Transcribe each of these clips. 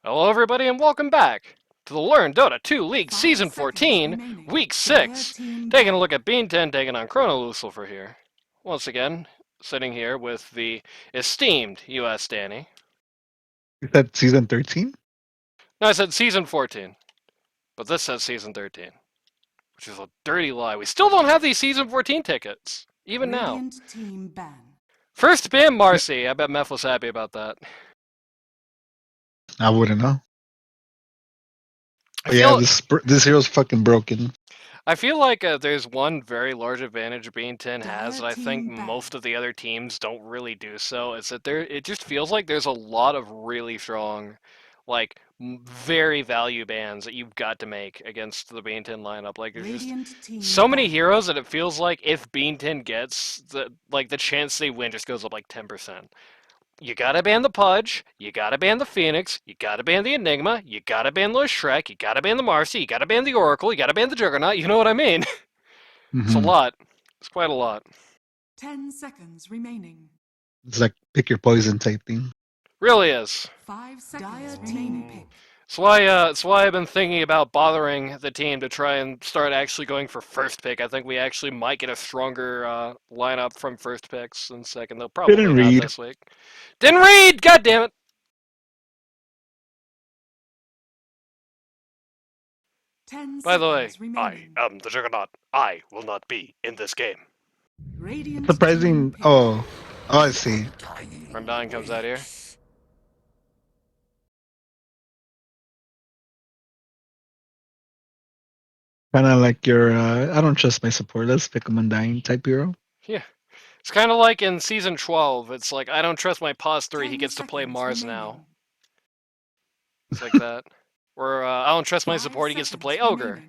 Hello everybody and welcome back to the Learn Dota 2 League Season 14, Week 6. Taking a look at Bean10 taking on CHRONO LUCILFER here. Once again, sitting here with the esteemed USDanny. Is that season 13? No, I said Season 14, but this says Season 13, which is a dirty lie. We still don't have these Season 14 tickets, even now. Team ban. First ban Marcy. I bet Meph was happy about that. I wouldn't know. I But yeah, feel, this hero's fucking broken. I feel like there's one very large advantage Bean10 has that I think most of the other teams don't really do so. Is that it just feels like there's a lot of really strong, like very value bans that you've got to make against the Bean10 lineup. Like there's just so many heroes that it feels like if Bean10 gets the chance they win just goes up like 10%. You gotta ban the Pudge, you gotta ban the Phoenix, you gotta ban the Enigma, you gotta ban the Shrek, you gotta ban the Marcy, you gotta ban the Oracle, you gotta ban the Juggernaut, you know what I mean? It's a lot. It's quite a lot. 10 seconds remaining. It's like pick your poison type thing. Really is. 5 seconds remaining. It's why I've been thinking about bothering the team to try and start actually going for first pick. I think we actually might get a stronger lineup from first picks than second, though probably Didn't not read. this week. Didn't read! God damn it! 10 By the way, remaining. I am the Juggernaut. I will not be in this game. Radiant Surprising. Oh, I see. Undying comes out here. Kind of like your I don't trust my support. Let's pick him Undying type hero. Yeah. It's kind of like in Season 12. It's like, I don't trust my Pos 3. He gets to play Mars now. It's like that. Or I don't trust my support. He gets to play Ogre.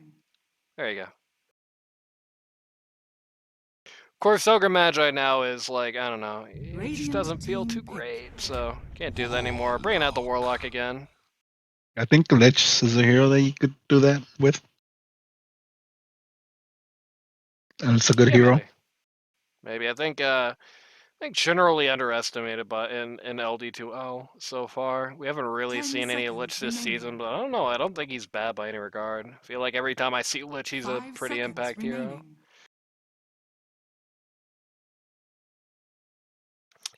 There you go. Of course, Ogre Magi now is like, I don't know. It just doesn't feel too great. So, can't do that anymore. Bringing out the Warlock again. I think Lich is a hero that you could do that with. And it's a good hero. Maybe. I think generally underestimated in LD2L so far. We haven't really seen any Lich this season, but I don't know. I don't think he's bad by any regard. I feel like every time I see Lich, he's a pretty impact hero.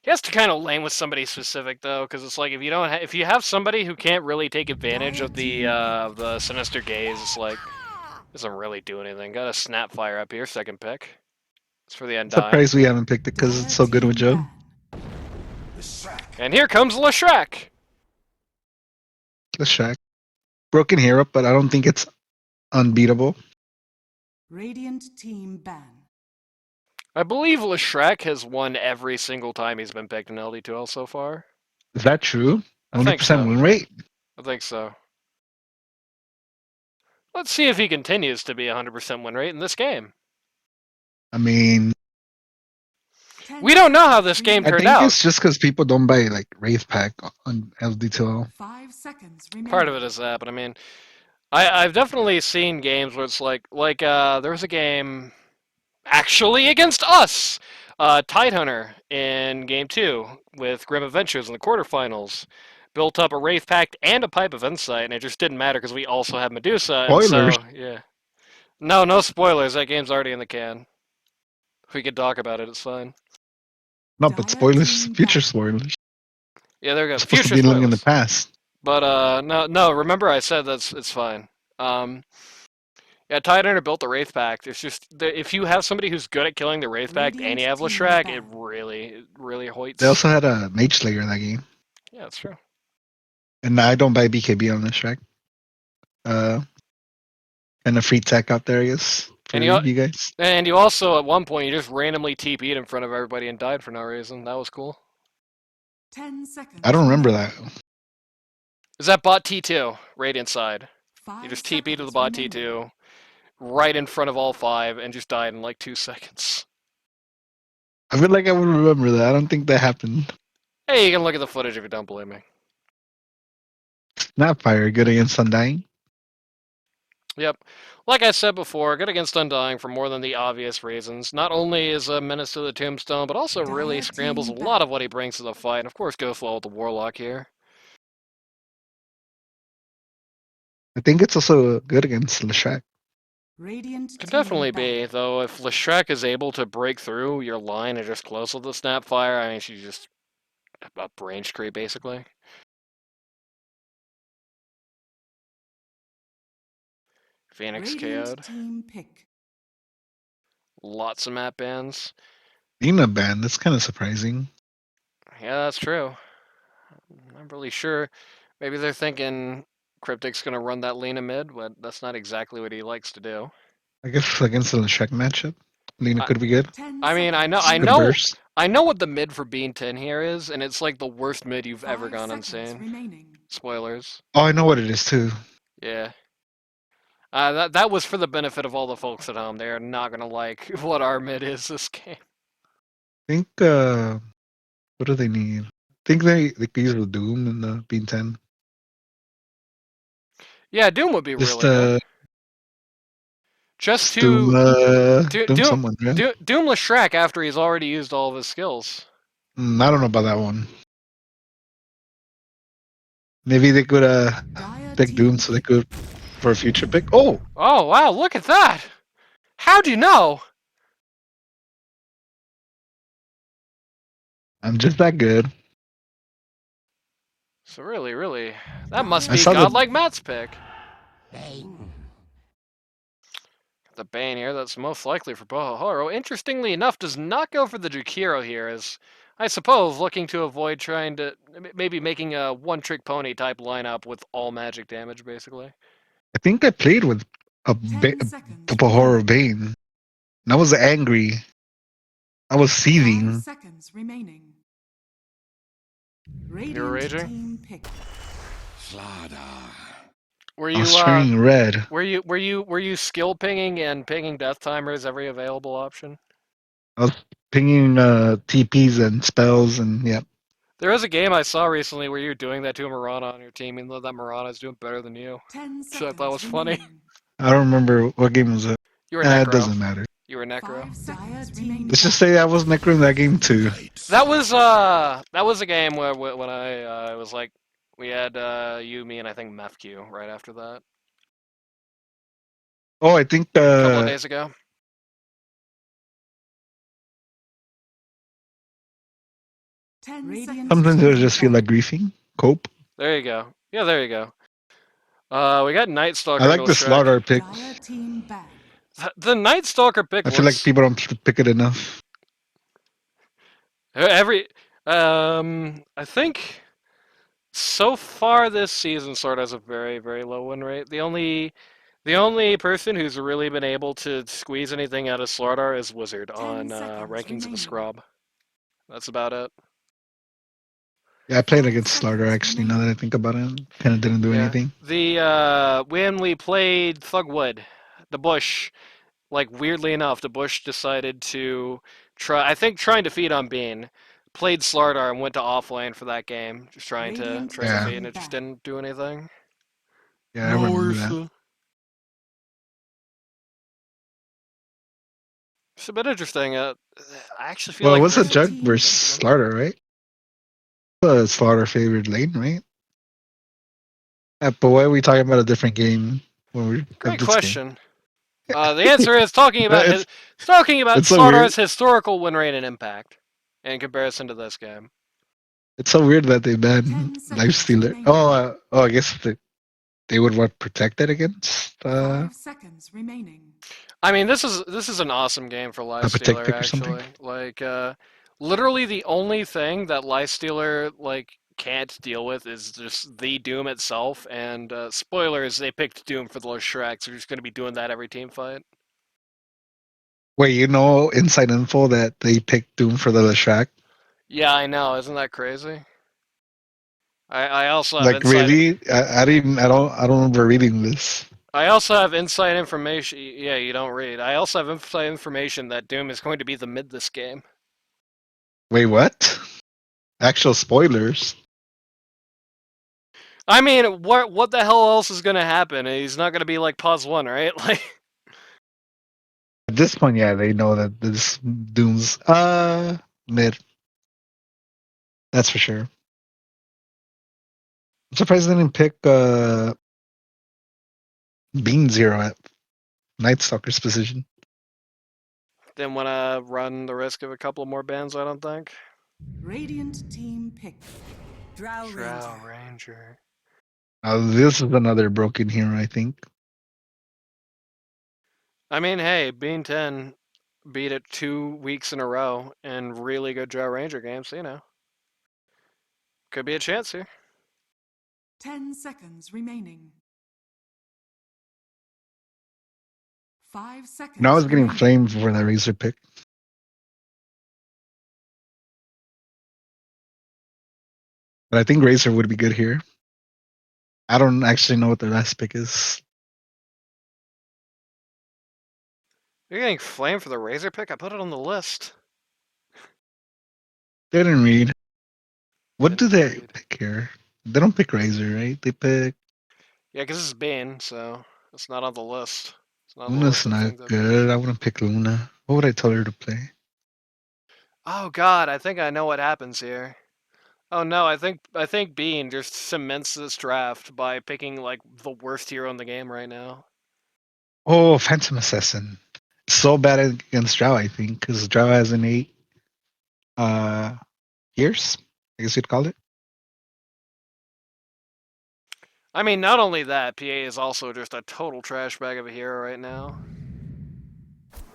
He has to kind of lane with somebody specific though, because it's like if you have somebody who can't really take advantage of the Sinister Gaze, it's like doesn't really do anything. Got a Snapfire up here, second pick. It's for the Undying. Surprised we haven't picked it because it's so good with Joe. And here comes Leshrac. Leshrac. Broken hero, but I don't think it's unbeatable. Radiant team ban. I believe Leshrac has won every single time he's been picked in LD2L so far. Is that true? 100% win rate? I think so. Let's see if he continues to be 100% win rate in this game. I mean, we don't know how this game turned out. I think it's just because people don't buy like Wraith Pack on LD2L. 5 seconds remaining. Part of it is that, but I mean, I've definitely seen games where it's like there was a game actually against us, Tidehunter in Game 2 with Grim Adventures in the quarterfinals. Built up a Wraith Pact and a Pipe of Insight, and it just didn't matter because we also had Medusa. Spoilers. And so, yeah. No spoilers. That game's already in the can. If we could talk about it, it's fine. No, but spoilers, future spoilers. Yeah, there we go. It's supposed to be living in the past. But no. Remember, I said it's fine. Yeah, Tidehunter built the Wraith Pact. It's just if you have somebody who's good at killing the Wraith Pact and you have Leshrac, it really hoits. They also had a Mage Slayer in that game. Yeah, that's true. And I don't buy BKB on Leshrac. And a free tech out there, I guess. And you guys. And you also, at one point, you just randomly TP'd in front of everybody and died for no reason. That was cool. 10 seconds. I don't remember that. Is that bot T2, Radiant side? You just TP'd to the bot T2, right in front of all 5, and just died in like 2 seconds. I feel like I would remember that. I don't think that happened. Hey, you can look at the footage if you don't believe me. Snapfire, good against Undying. Yep. Like I said before, good against Undying for more than the obvious reasons. Not only is a menace to the Tombstone, but also really scrambles a lot of what he brings to the fight. And of course, goes well with the Warlock here. I think it's also good against Leshak. Radiant Could team definitely ban. be, though. If Leshek is able to break through your line and just close with the Snapfire, I mean, she's just a range creep, basically. Phoenix Radiant KO'd. team pick. Lots of map bans. Lina ban, that's kind of surprising. Yeah, that's true. I'm not really sure. Maybe they're thinking Cryptic's gonna run that Lina mid, but that's not exactly what he likes to do. I guess against the Leshak matchup, Lina I, could be good. 10 I mean, seconds Good remaining. burst. I know what the mid for Bean 10 here is, and it's like the worst mid you've ever 5 gone seconds insane. remaining. Spoilers. Oh, I know what it is too. Yeah. That was for the benefit of all the folks at home. They are not gonna like what our mid is this game. I think what do they need? I think they could use the Doom in the Bean 10. Yeah, Doom would be Just really good. Just Doom to Doom someone, yeah. Doomless Shrek after he's already used all of his skills. I don't know about that one. Maybe they could Dire pick Doom team so they pick. could for a future pick. Oh, Oh wow, look at that! How'd you know? I'm just that good. So really, that must I be saw the godlike Matt's pick. The Bane here, that's most likely for Pohohoro. Interestingly enough, does not go for the Jukiro here, as I suppose looking to avoid trying to maybe making a one-trick pony type lineup with all magic damage, basically. I think I played with a 10 seconds Pohohoro remaining. Bane. And I was angry. I was 5 seething. seconds remaining. You were Radiant raging? team pick. Were I was you turning red. were you skill pinging and pinging death timers every available option? I was pinging TPs and spells and yeah. There was a game I saw recently where you were doing that to a Marana on your team, even though that Marana is doing better than you. 10 Which I thought seconds was funny. remaining. I don't remember what game was it. You were It Necro. doesn't matter. You were Necro. 5 seconds remaining. Let's just say I was Necro in that game too. That was a game where when I was like we had you, me, and I think MEFQ right after that Oh, I think a couple of days ago. 10 Radiant sometimes I team just feel ban. like griefing. Cope. There you go. Yeah, there you go. We got Night I Stalker into like the Shrek. slaughter pick. Dire team ban. The Night Stalker pick I feel like works people don't pick it enough. every. I think so far this season sort of has a very low win rate. The only person who's really been able to squeeze anything out of Slardar is Wizard 10 on seconds rankings of the remaining. Scrub. That's about it. Yeah, I played 5 against Slaughter seconds actually. Now that remaining. I think about it, kind of didn't do Yeah. anything. The when we played Thugwood, the Bush, like weirdly enough, the Bush decided to try. I think trying to feed on Bean, played Slardar and went to offlane for that game, just trying to Radiant try to Yeah, feed, team and it just ban. didn't do anything. yeah, I No, remember that. Ursa. It's a bit interesting. I actually feel Well, it like was a Dire Jug team versus pick. Slaughter, right? Slaughter favored lane, right? But why are we talking about a different game when we have great this game? question. The answer is talking about it's so weird. Slardar's historical win rate and impact in comparison to this game. It's so weird that they banned 10 Life seconds Stealer. remaining. Oh, I guess they would want protected against 5 seconds remaining. I mean, this is an awesome game for a Life protect Stealer. pick or something. Actually, like literally the only thing that Life Stealer like can't deal with is just the Doom itself. And spoilers, they picked Doom for the Shrek, so you're just going to be doing that every team fight. Wait, you know inside info that they picked Doom for the Leshak? Yeah, I know. Isn't that crazy? I also have Like inside. really? I don't remember reading this. I also have inside information. Yeah, you don't read. I also have inside information that Doom is going to be the mid this game. Wait, what? Actual spoilers. I mean, what the hell else is going to happen? He's not going to be like pause one, right? Like. At this point, yeah, they know that this Doom's mid. That's for sure. I'm surprised they didn't pick Bean 0 at Night Stalker's position. Didn't want to run the risk of a couple more bans, I don't think. Radiant team pick. Drow Ranger. This is another broken hero, I think. I mean, hey, Bean 10 beat it 2 weeks in a row in really good Drow Ranger games, so, you know. Could be a chance here. 10 seconds remaining. 5 seconds. Now I was getting remaining. flamed for that Razor pick. But I think Razor would be good here. I don't actually know what the last pick is. You're getting flamed for the Razor pick? I put it on the list. They didn't read. What do Didn't they read. pick here? They don't pick Razor, right? They pick... Yeah, because this is Bane, so it's not on the list. It's not on the Luna's list of not things I picked. good. I wouldn't pick Luna. What would I tell her to play? Oh god, I think I know what happens here. Oh no, I think Bean just cements this draft by picking like the worst hero in the game right now. Oh, Phantom Assassin. So bad against Drow, I think, because Drow has an 8 years, I guess you'd call it. I mean, not only that, PA is also just a total trash bag of a hero right now.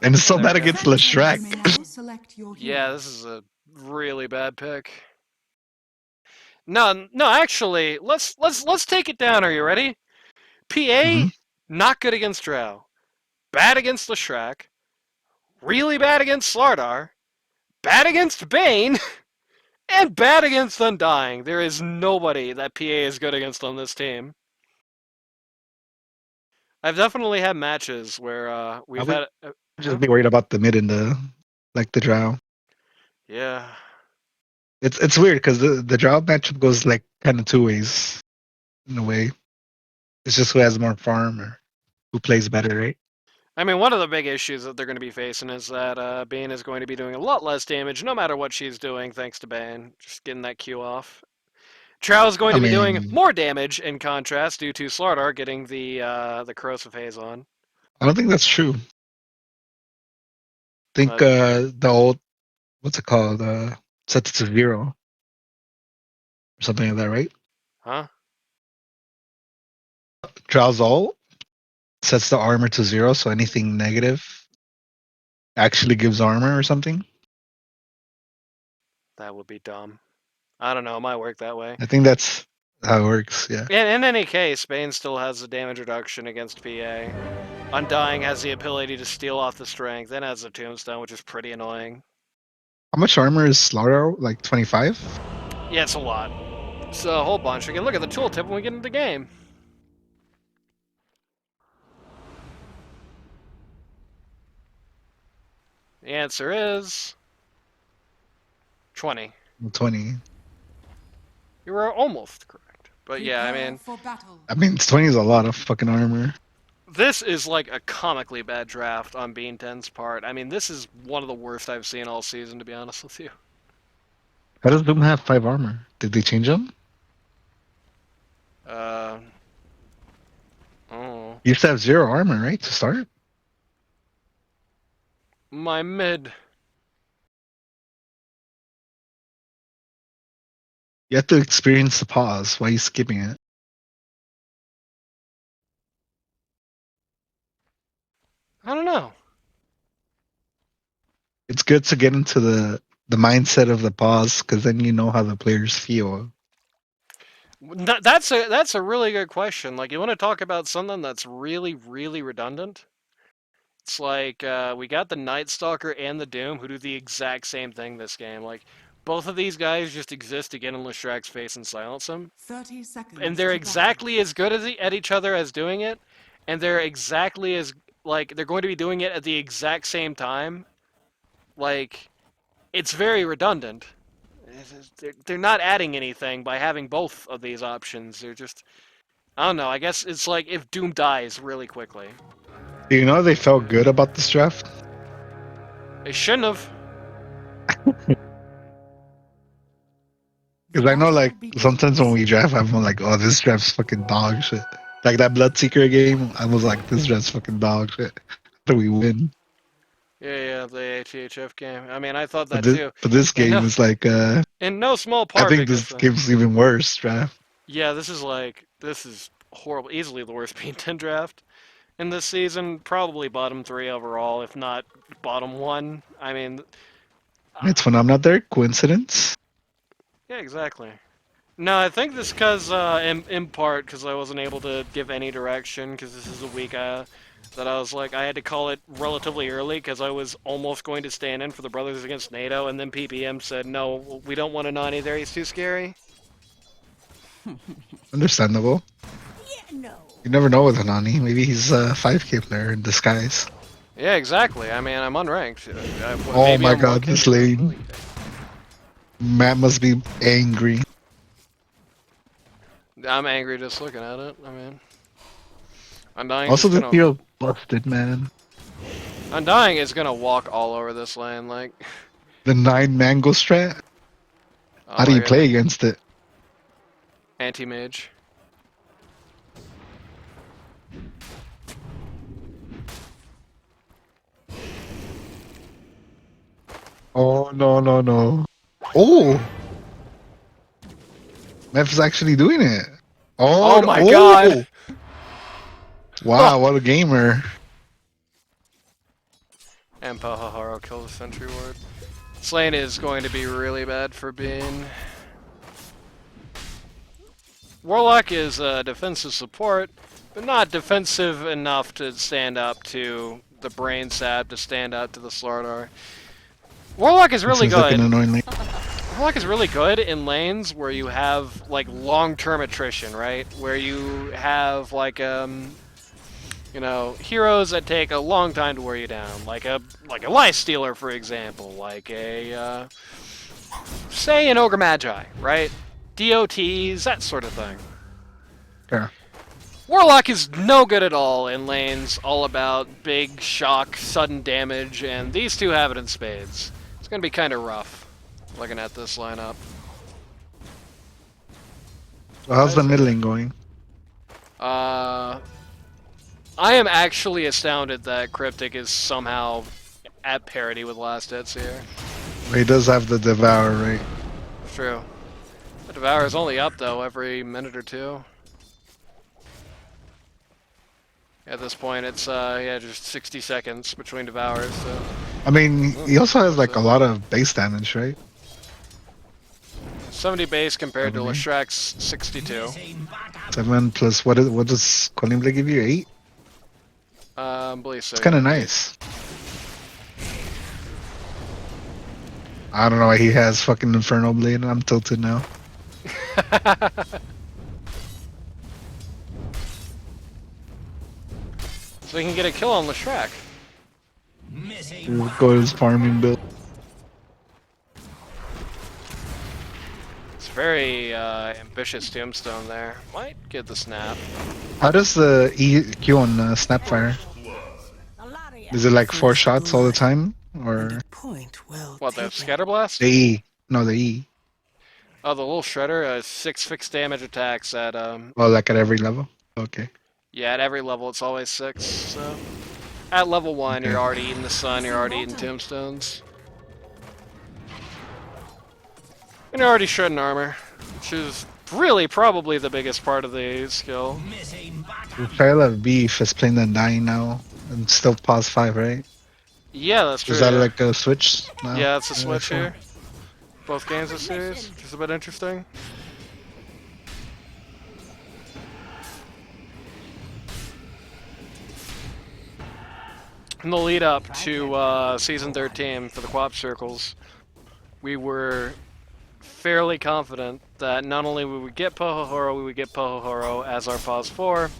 And it's so There bad we go. against You may Leshrac. now select your hero. Yeah, this is a really bad pick. No, actually, let's take it down. Are you ready? PA, not good against Drow. Bad against Leshrac. Really bad against Slardar. Bad against Bane. And bad against Undying. There is nobody that PA is good against on this team. I've definitely had matches where we've had... Just be worried about the mid and the Drow. Yeah. It's weird because the Drow matchup goes like kind of two ways in a way. It's just who has more farm or who plays better, right? I mean, one of the big issues that they're going to be facing is that Bane is going to be doing a lot less damage no matter what she's doing, thanks to Bane. Just getting that Q off. Trow is going to be doing more damage in contrast due to Slardar getting the Corrosive Haze on. I don't think that's true. I think the old, what's it called? Sets it to 0 or something like that, right? Huh? Drow's ult sets the armor to 0, so anything negative actually gives armor or something. That would be dumb. I don't know. It might work that way. I think that's how it works, yeah. In any case, Bane still has the damage reduction against PA. Undying has the ability to steal off the strength, and has a tombstone, which is pretty annoying. How much armor is Slardar? Like 25? Yeah, it's a lot. It's a whole bunch. We can look at the tooltip when we get into the game. The answer is 20. 20. You were almost correct. But yeah, I mean, 20 is a lot of fucking armor. This is like a comically bad draft on Bean 10's part. I mean, this is one of the worst I've seen all season, to be honest with you. How does Doom have 5 armor? Did they change them? Oh. You used to have 0 armor, right, to start? My mid. You have to experience the pause. Why are you skipping it? I don't know. It's good to get into the mindset of the pause, because then you know how the players feel. That's a really good question. Like, you want to talk about something that's really, really redundant? It's like, we got the Night Stalker and the Doom who do the exact same thing this game. Like, both of these guys just exist to get in Leshrac's face and silence him. 30 seconds. And they're exactly as good at each other as doing it, and they're exactly as, like, they're going to be doing it at the exact same time. Like, it's very redundant. They're not adding anything by having both of these options. They're just, I don't know, I guess it's like if Doom dies really quickly. Do you know they felt good about this draft? They shouldn't have. Because I know, like, sometimes when we draft, I'm like, oh, this draft's fucking dog shit. Like that Bloodseeker game, I was like, this draft's fucking dog shit. How do we win? Yeah, the ATHF game. I mean, I thought But that too. this In game no, is like, in no small I part think because, this game's even worse draft. yeah, this is horrible. Easily the worst P10 draft in this season. Probably bottom 3 overall, if not bottom 1. I mean, It's when I'm not there. Coincidence? yeah, exactly. No, I think this because, in part, because I wasn't able to give any direction, because this is a week that I was like, I had to call it relatively early, because I was almost going to stand in for the Brothers Against NATO, and then PPM said, no, we don't want a Nani there, he's too scary. Understandable. Yeah, no. You never know with Hanani. Maybe he's a 5K player in disguise. Yeah, exactly. I mean, I'm unranked. Oh Maybe my I'm god, this 1K, lane. Matt must be angry. I'm angry just looking at it. I mean, Undying Also, just the gonna, hero busted, man. Undying is gonna walk all over this lane, like, The 9 mango strat. oh How do my you god, play against it? anti-mage. Oh no no no! Oh, Mep's actually doing it. Oh Oh my god! oh! Wow, what a gamer! And Pohohoro kills the sentry ward. This lane is going to be really bad for Bean. Warlock is defensive support, but not defensive enough to stand up to the Brain Sap, to stand up to the Slardar. Warlock is really Seems like an good. annoying lane. Warlock is really good in lanes where you have like long-term attrition, right? Where you have like you know, heroes that take a long time to wear you down, like a Life Stealer, for example, like a say an Ogre Magi, right? DOTs, that sort of thing. Yeah. Warlock is no good at all in lanes all about big shock, sudden damage, and these two have it in spades. It's gonna be kind of rough looking at this lineup. So how's the mid lane going? I am actually astounded that Cryptic is somehow at parity with last hits here. He does have the Devour, right? True. The Devour is only up though every minute or two. At this point, it's yeah, just 60 seconds between Devours. So I mean, he also has like a lot of base damage, right? 70 base compared to 70. Leshrek's 62. 7 plus what does Colin Blade give you? 8? I believe so. It's kind of nice. I don't know why he has fucking Inferno Blade and I'm tilted now. So he can get a kill on Leshrek. We'll go to his farming build. It's very ambitious tombstone there. Might get the snap. How does the EQ on Snapfire? A lot of ya. Is it like 4 shots all the time? Or Point well What, the taken. Scatterblast? the E? No, the E. Oh, the little Shredder, 6 fixed damage attacks at, Well, like at every level? Okay. yeah, at every level it's always 6, so. At level 1, Okay. you're already eating the sun, you're already eating tombstones. And you're already shredding armor, which is really probably the biggest part of the skill. Trail of Beef is playing the 9 now and still pause 5, right? Yeah, that's true. Is that yeah. like a switch now? Yeah, it's a switch sure. here. Both games this series, which is a bit interesting. In the lead up to Season 13 for the Co-op Circles, we were fairly confident that not only would we get Pohohoro, we would get Pohohoro as our pause 4,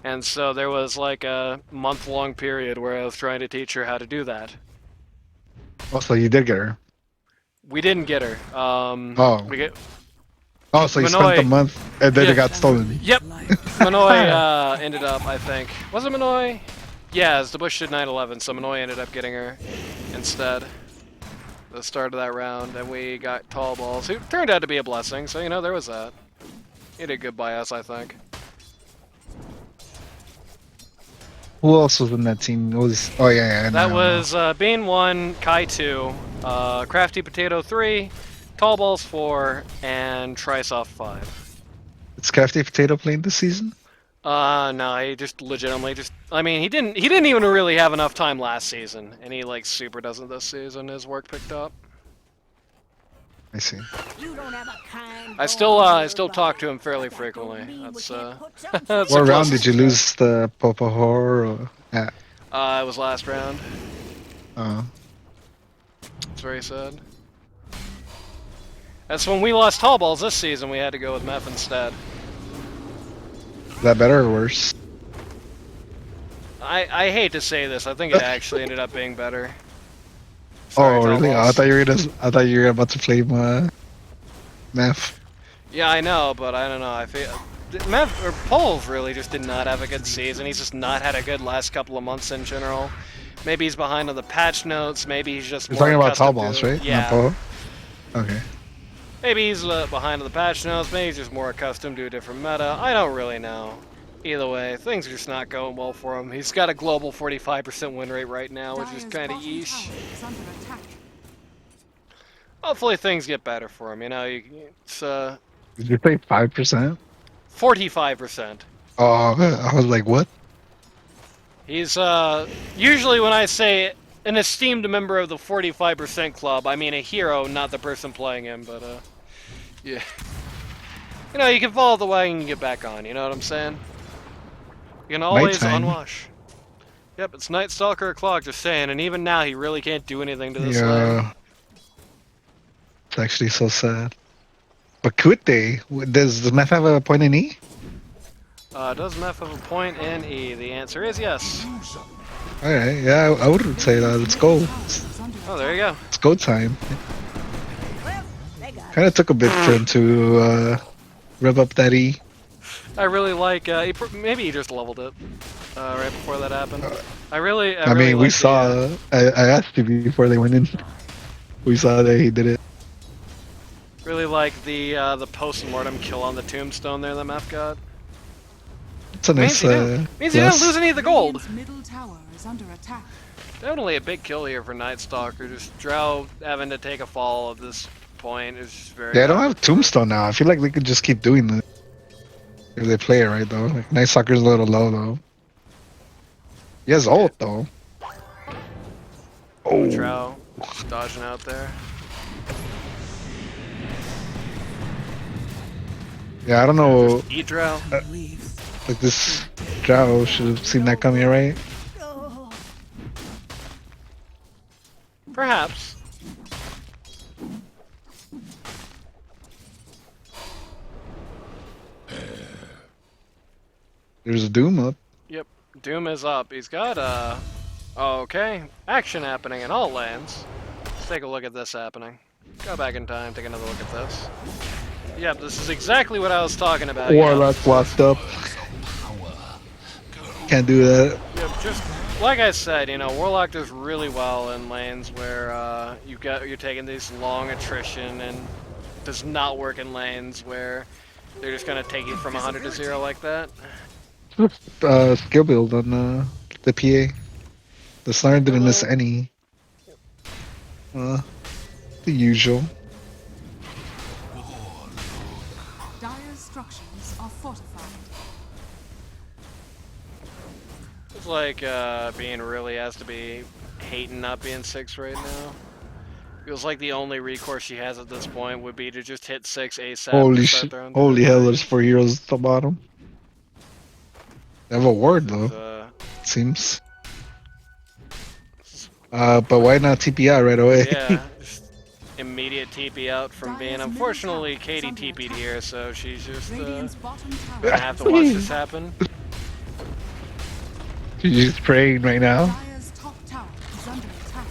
and so there was like a month-long period where I was trying to teach her how to do that. Also, you did get her. We didn't get her. Oh. We get Oh, so you Manoy- spent a month and then Yeah. it got stolen. Yep. Manoy ended up, I think. Was it Manoy? Yeah, the Bush did 9/11, so Manoy ended up getting her instead. The start of that round, and we got Tall Balls, who turned out to be a blessing, so you know, there was that. He did good by us, I think. Who else was in that team? It was oh yeah, yeah. That No, no. was Bean 1, Kai 2, Crafty Potato 3, Tall Balls 4, and Trisoft 5. It's Crafty Potato playing this season. No, he just legitimately just. I mean, he didn't even really have enough time last season, and he like super doesn't this season. His work picked up. I see. You don't have a kind I still talk to him fairly frequently. That's that's What the round did closest you we got. lose the Pohohoro at? It was last round. Uh, It's very sad. That's when we lost tall balls this season. We had to go with Meth instead. is that better or worse? I hate to say this. I think it actually ended up being better. Oh Sorry, Tall really? Oh, I Balls. thought you were gonna. I thought you were about to play Meth. Yeah, I know, but I don't know. I feel Meth or Polv really just did not have a good season. He's just not had a good last couple of months in general. Maybe he's behind on the patch notes. Maybe he's just You're more talking about tall accustomed balls, to it. right? Not Yeah. Poho? Okay. Maybe he's behind on the patch notes. Maybe he's just more accustomed to a different meta. I don't really know. Either way, things are just not going well for him. He's got a global 45% win rate right now, which is Dire's kind of bottom yeesh. tower is under attack. Hopefully things get better for him. You know, it's Did you say 5%? 45%. Oh, I was like, what? He's usually when I say an esteemed member of the 45% club, I mean a hero, not the person playing him. But yeah, you know, you can follow the wagon and get back on. You know what I'm saying? You can always Nighttime. unwash. Yep, it's Night Stalker o'clock, just saying, and even now he really can't do anything to this lane. Yeah. It's actually so sad. But could they? Does the Meth have a point in E? Does Meth have a point in E? The answer is yes. Alright, yeah, I would say that. Let's go. Tower is under Oh, there you go. It's go time. Well, they got Kind of took a bit for him to rev up that E. I really like, maybe he just leveled it, right before that happened. I really I mean, we like saw. I asked you before they went in. We saw that he did it. really like the post-mortem kill on the tombstone there that Meth got. It's a nice. Means he didn't lose any of the gold. Radiant's middle tower is under attack. Definitely a big kill here for Night Stalker. Just Drow having to take a fall at this point is just very. Yeah, I don't have Tombstone now. I feel like they could just keep doing it if they play it right though. Like, Night Stalker's a little low though. He has ult though. Oh. Drow just dodging out there. Yeah, I don't know. Eat Drow. Like this Drow should have seen that coming, right? oh, Perhaps. There's a Doom up. Yep. Doom is up. He's got okay, action happening in all lanes. Let's take a look at this happening. Go back in time, take another look at this. Yep, this is exactly what I was talking about. Warlock locked up. Can't do that. Yep, just like I said, you know, Warlock does really well in lanes where you're taking these long attrition, and does not work in lanes where they're just gonna take you from 100 to 0 like that. Skill build on the PA. The Snarl didn't miss any. The usual. Dire's structures are fortified. It's like being really has to be hating not being 6 right now. Feels like the only recourse she has at this point would be to just hit 6 ASAP. Holy and start shit! throwing Holy through hell! the There's 4 heroes at the bottom. They have a ward though. range. It seems. But why not TP out right away? Yeah, just immediate TP out from Dire's being. middle Unfortunately, tower is Katie under TP'd attack. here, so she's just Radiant's bottom tower gonna have to watch this happen. She's just praying right now. Dire's top tower is under attack.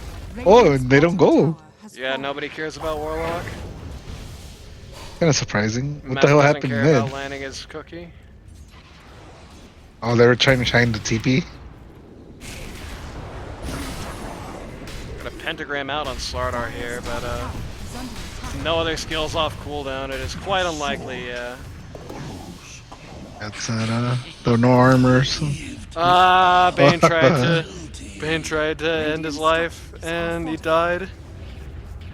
Oh, Radiant's and they don't bottom go. tower has Yeah, fallen. nobody cares about Warlock. Kind of surprising. What Meth the hell doesn't happened care mid? about landing his cookie. Oh, they were trying to shine the TP. Got a pentagram out on Slardar here, but Is under attack. no other skills off cooldown. It is quite unlikely. That's the no armor. So. Bane tried to end his life, and he died.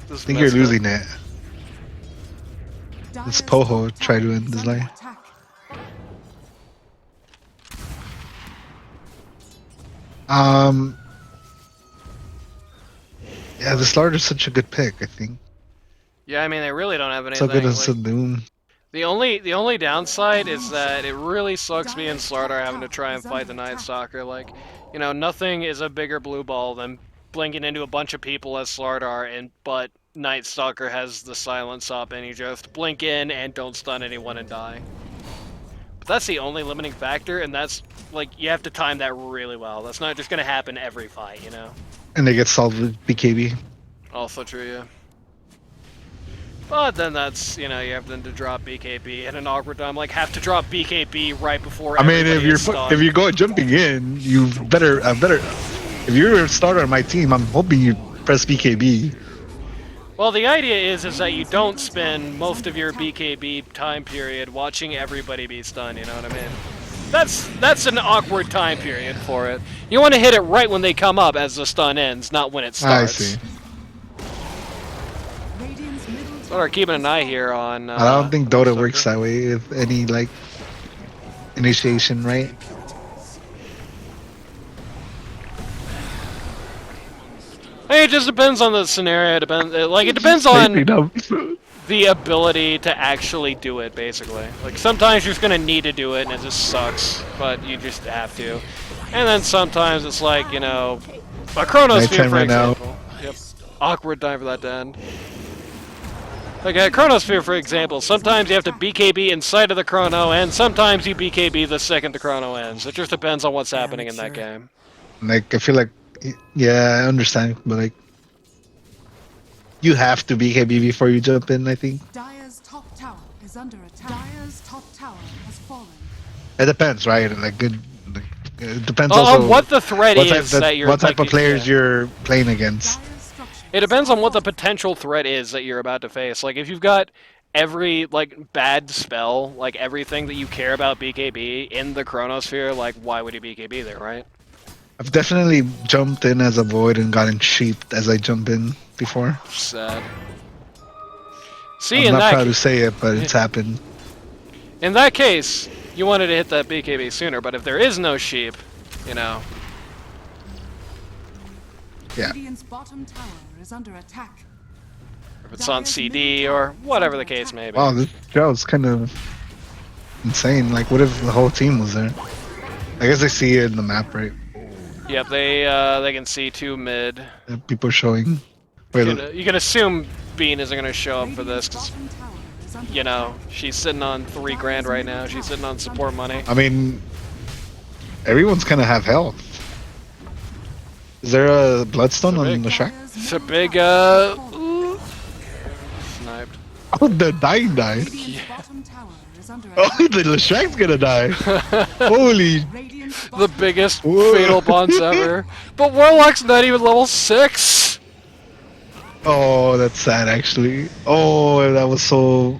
Just think you're messed up. losing it. Let's Dire's Poho top try to tower end is his under life. attack. Um, yeah, the Slarder's such a good pick. I think Yeah, I mean they really don't have so good anything. as a Like Doom. the only downside is that it really sucks me and Dire's top Slardar having to tower try and is fight under the Night attack. Stalker. Like, nothing is a bigger blue ball than blinking into a bunch of people as Slardar, but Night Stalker has the silence up, and you just blink in and don't stun anyone and die. But that's the only limiting factor, and that's like you have to time that really well. That's not just gonna happen every fight, And they get solved with BKB. Also true, yeah. But then that's, you have then to drop BKB at an awkward time. Like, have to drop BKB right before I mean, everybody is if stunned. you go jumping in, you better If you're a starter on my team, I'm hoping you press BKB. Well, the idea is that you don't spend most of your BKB time period watching everybody be stunned, you know what I mean? That's an awkward time period for it. You want to hit it right when they come up as the stun ends, not when it I starts. see. Radiant's middle So we're keeping an eye here on. I don't think Dota works that way with any like initiation, right? I mean, it just depends on the scenario. It depends on the ability to actually do it, basically. Like, sometimes you're just gonna need to do it, and it just sucks, but you just have to. And then sometimes it's like, a Chronosphere, for example. Yep. Awkward time for that to end. Like a Chronosphere, for example, sometimes you have to BKB inside of the Chrono, and sometimes you BKB the second the Chrono ends. It just depends on what's happening in that game. Like, I feel like, yeah, I understand, but like, you have to BKB before you jump in, I think. Dire's top tower is under attack. Dire's top tower has fallen. It depends, right? Like, it depends also On what the threat is that you're what type of players you're playing against. Dire's structures It depends on what the are potential threat is that you're about to face. Like, if you've got every, bad spell, everything that you care about BKB in the Chronosphere, why would you BKB there, right? I've definitely jumped in as a void and gotten sheeped as I jump in before. Sad. See, I'm not proud to say it, but it's happened. in that case, you wanted to hit that BKB sooner, but if there is no sheep, Yeah. Radiant's bottom tower is under attack. if it's on CD or whatever the case may be. Wow, this show's kind of insane. Like, what if the whole team was there? I guess I see it in the map, right? Yep, they can see 2 mid. People showing. Wait, You can assume Bean isn't going to show up for this, Radiant's because, bottom tower is under she's sitting on $3,000 right now. She's sitting on support money. I mean, everyone's gonna have health. Is there a bloodstone on the shack? It's a big, ooh. Sniped. Oh, the dying died. Radiant's bottom tower is under Oh, attack. the shack's gonna die. Holy. Radiant's The bottom biggest Whoa. fatal bonds ever. But Warlock's not even level 6! Oh, that's sad, actually. Oh, that was so.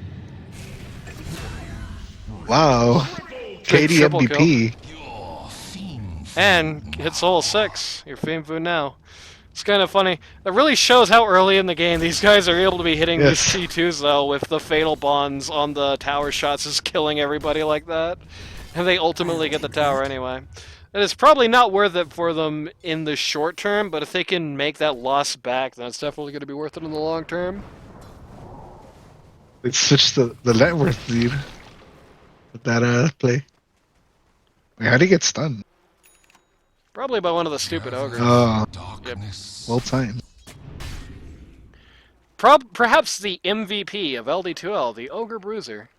Wow. KD triple MVP. And hits level 6. You're Fiend Fu now. It's kind of funny. That really shows how early in the game these guys are able to be hitting Yes. these T2s, though, with the fatal bonds on the tower shots is killing everybody like that. And they ultimately get the tower anyway. It is probably not worth it for them in the short term, but if they can make that loss back, then it's definitely going to be worth it in the long term. It's switched the net worth lead. With that play. Wait, how'd he get stunned? Probably by one of the stupid ogres. Oh, Yep. well timed. Perhaps the MVP of LD2L, the Ogre Bruiser.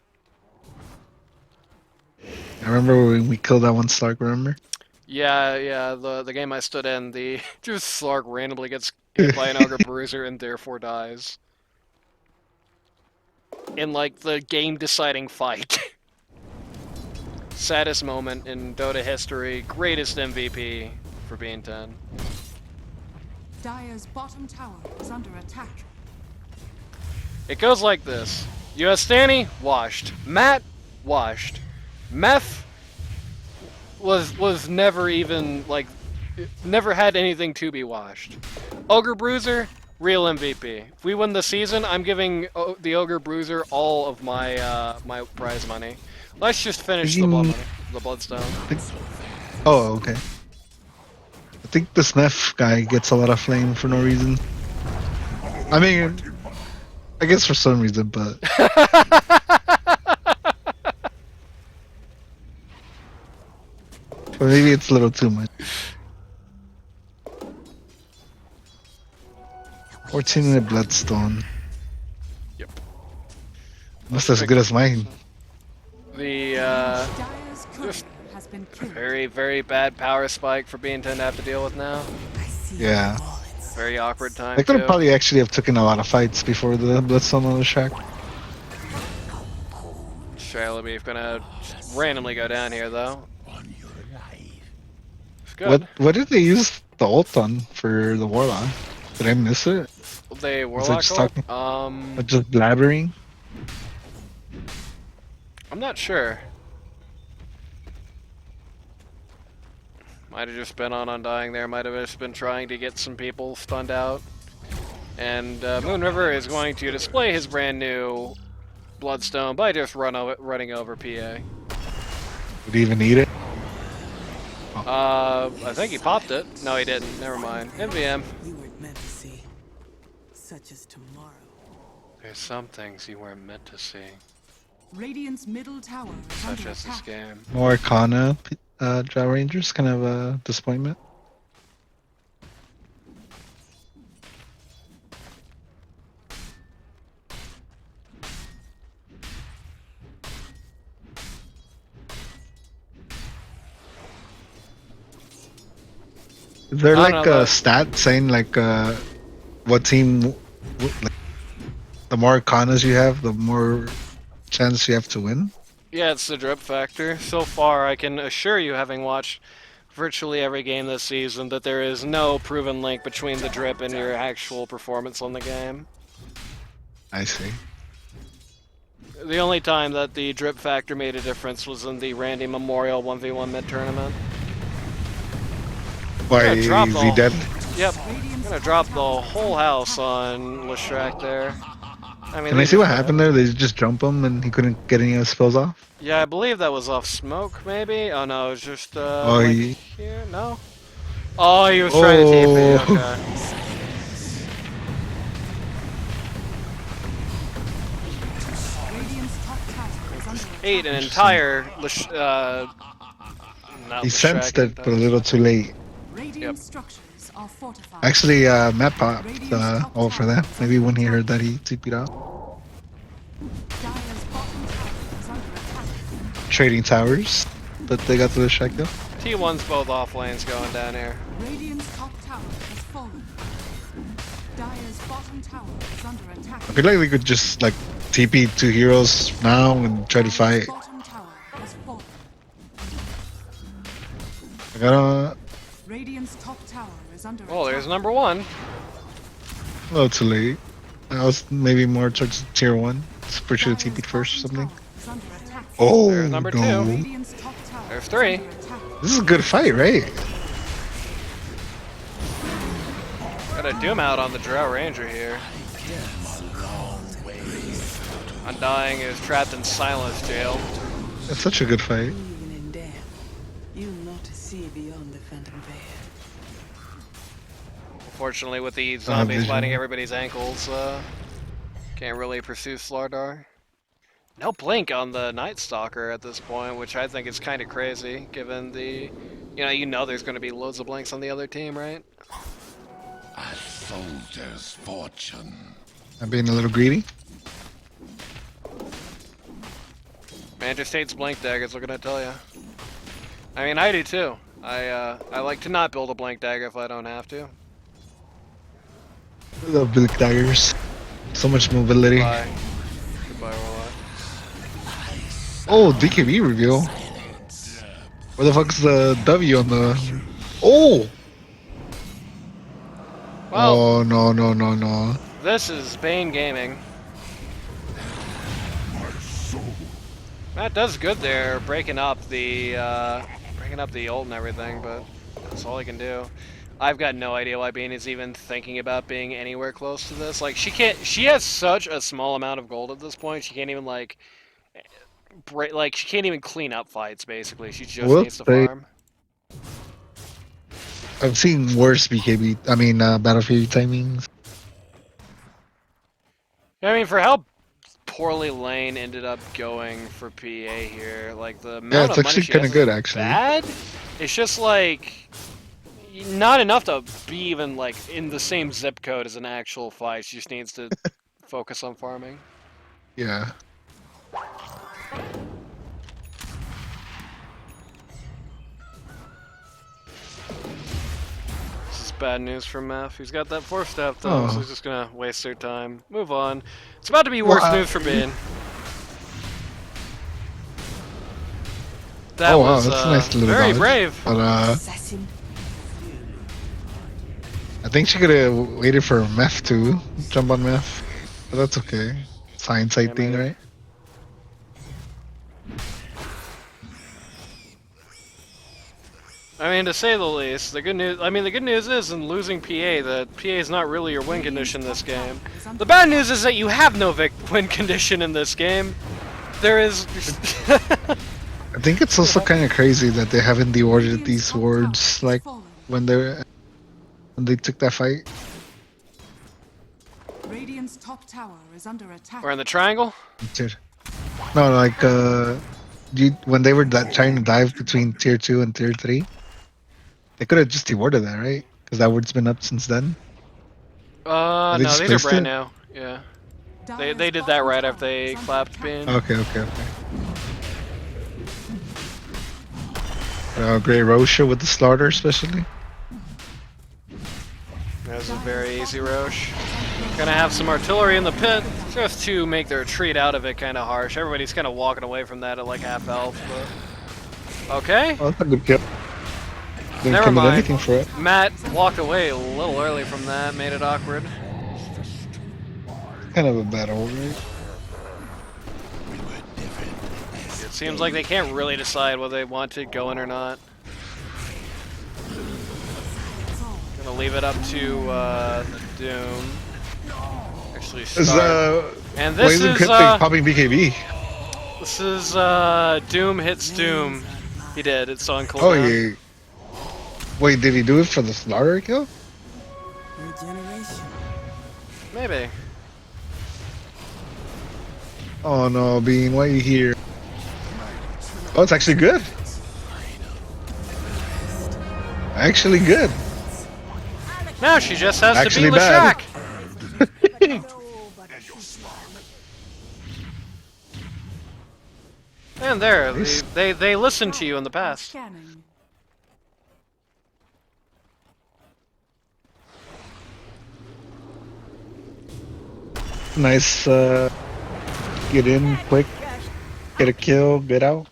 I remember when we killed that one Stark, remember? Yeah, the game I stood in, the just Slark randomly gets hit by an Ogre Bruiser and therefore dies. In, the game-deciding fight. Saddest moment in Dota history, greatest MVP for being 10. Dire's bottom tower is under attack. It goes like this. USDanny, washed. Matt, washed. Meth, was never even like never had anything to be washed. Ogre Bruiser, real MVP. If we win the season, I'm giving the Ogre Bruiser all of my my prize money. Let's just finish the blood Thinking, money, the Bloodstone. think, oh, okay. I think the Snef guy gets a lot of flame for no reason. I mean, I guess for some reason, but maybe it's a little too much. 14-minute Bloodstone. Yep. Almost as good as mine. The Dire's courier just has been killed. very bad power spike for being 10 to have to deal with now. Yeah. Very awkward time I could have too. probably actually have taken a lot of fights before the Bloodstone on the shack. Shalabeef gonna randomly go down here though. It's good. What did they use the ult on for the Warlock? Did I miss it? They Was I Warlock just ult? talking? Just blabbering? I'm not sure. Might have just been on Undying there. Might have just been trying to get some people stunned out. And Moon River is going to display his brand new Bloodstone by just running over PA. Would he even need it? I think he popped it. No, he didn't. Never mind. MVM. You weren't meant to see, such as tomorrow. There's some things you weren't meant to see, Radiant's middle tower is such under as this attack. game. More Arcana, Drow Rangers, kind of a disappointment. Is there I don't like know, a stat saying like what team, like, the more Arcanas you have, the more chance you have to win? Yeah, it's the drip factor. So far, I can assure you, having watched virtually every game this season, that there is no proven link between the drip and your actual performance on the game. I see. The only time that the drip factor made a difference was in the Randy Memorial 1v1 mid-tournament. Why Yeah, drop is the he whole- dead? Yep, gonna drop the whole house on Leshrac there. I mean, Can I these see are what bad. happened there? They just jump him and he couldn't get any of his spells off? Yeah, I believe that was off smoke, maybe? Oh no, it was just, Oh, like he- here? No? Oh, he was trying to TP, Oh. okay. Radiant's top tower is under attack. Ate an entire not He sensed Leshrac, it, but a little too late. Radiant Yep. structures are fortified. Actually, Matt popped all for that. Maybe when he heard that he TP'd out. Dire's bottom tower is under attack. Trading towers, but they got to the shack though. T1's both off lanes going down here. Radiant's top tower has fallen. Dire's bottom tower is under attack. I feel like we could just like TP two heroes now and try to Dire's fight. bottom tower has fallen. I gotta Radiant's top tower is under Well, attack. there's number one. a little too late. I was maybe more towards tier 1. Super sure Dire's TP'd first or bottom something. tower is under attack. Oh There's number two. no! Radiant's top tower There's is three. under attack. This is a good fight, right? Got a Doom out on the Drow Ranger here. Undying is trapped in Silence Jail. It's such a good fight. Even in death, you know to see beyond the phantom veil. Unfortunately, with the zombies vision. biting everybody's ankles, can't really pursue Slardar. No blink on the Night Stalker at this point, which I think is kind of crazy, given the, you know there's going to be loads of blinks on the other team, right? A soldier's fortune. I'm being a little greedy. Manchester blink daggers, what can I tell you? I mean, I do too. I like to not build a blink dagger if I don't have to. The big daggers. So much mobility. Goodbye. Goodbye, Warlock. Oh, DKB reveal. Where the fuck's the W on the? Oh! Well, Oh no. this is Bane Gaming. That does good there, breaking up the bringing up the ult and everything, but that's all he can do. I've got no idea why Bean is even thinking about being anywhere close to this. Like, she can't. She has such a small amount of gold at this point. She can't even like break. Like, she can't even clean up fights. Basically, she just We'll needs to say farm. I've seen worse BKB. I mean, Battlefield timings. I mean, for how poorly Lane ended up going for PA here, like the Yeah, amount it's of money actually she kind has of good, isn't actually. bad. It's just like not enough to be even like in the same zip code as an actual fight. She just needs to focus on farming. Yeah. This is bad news for Meth. He's got that 4-step though, so Oh. he's just gonna waste their time. Move on. It's about to be Well, worse news for Bean. That oh wow, was that's a nice little very dodge. brave. But Assassin. I think she could have waited for Meth to jump on Meth. But that's okay. It's hindsight Yeah, thing, maybe. right? I mean, to say the least, the good news. I mean, the good news is in losing PA that PA is not really your win condition this game. The bad news is that you have no win condition in this game. There is. I think it's also kind of crazy that they haven't deordered these wards like when they took that fight. Radiant's top tower is under attack. We're in the triangle. Dude. No, like when they were trying to dive between tier 2 and tier 3, they could have just deordered that, right? Because that word's been up since then. They No, just these are placed brand it? new. Yeah, Dyer's they did that bottom right tower after they is under clapped attack. Bean. Okay. Great Rosha with the slaughter, especially. That was a very easy Roche. Gonna have some artillery in the pit, just to make their retreat out of it kind of harsh. Everybody's kind of walking away from that at like half health, but... Okay, Oh, that's a good kill. Didn't never commit mind. anything for it. Matt walked away a little early from that, made it awkward. Kind of a bad hold, right? It seems like they can't really decide whether they want to go in or not. Gonna leave it up to the Doom. Actually Is start. And why this isn't is Cryptic popping BKB? this is Doom hits Doom. He did. It's on cooldown. Oh yeah. Wait, did he do it for the slaughter kill? Regeneration. Maybe. Oh no, Bean, why are you here? Oh, it's actually good. Actually good. Now she just has Actually to beat bad. Leshrac. And there, Nice. they listened to you in the past. Scanning. Nice, get in quick, get a kill, get out.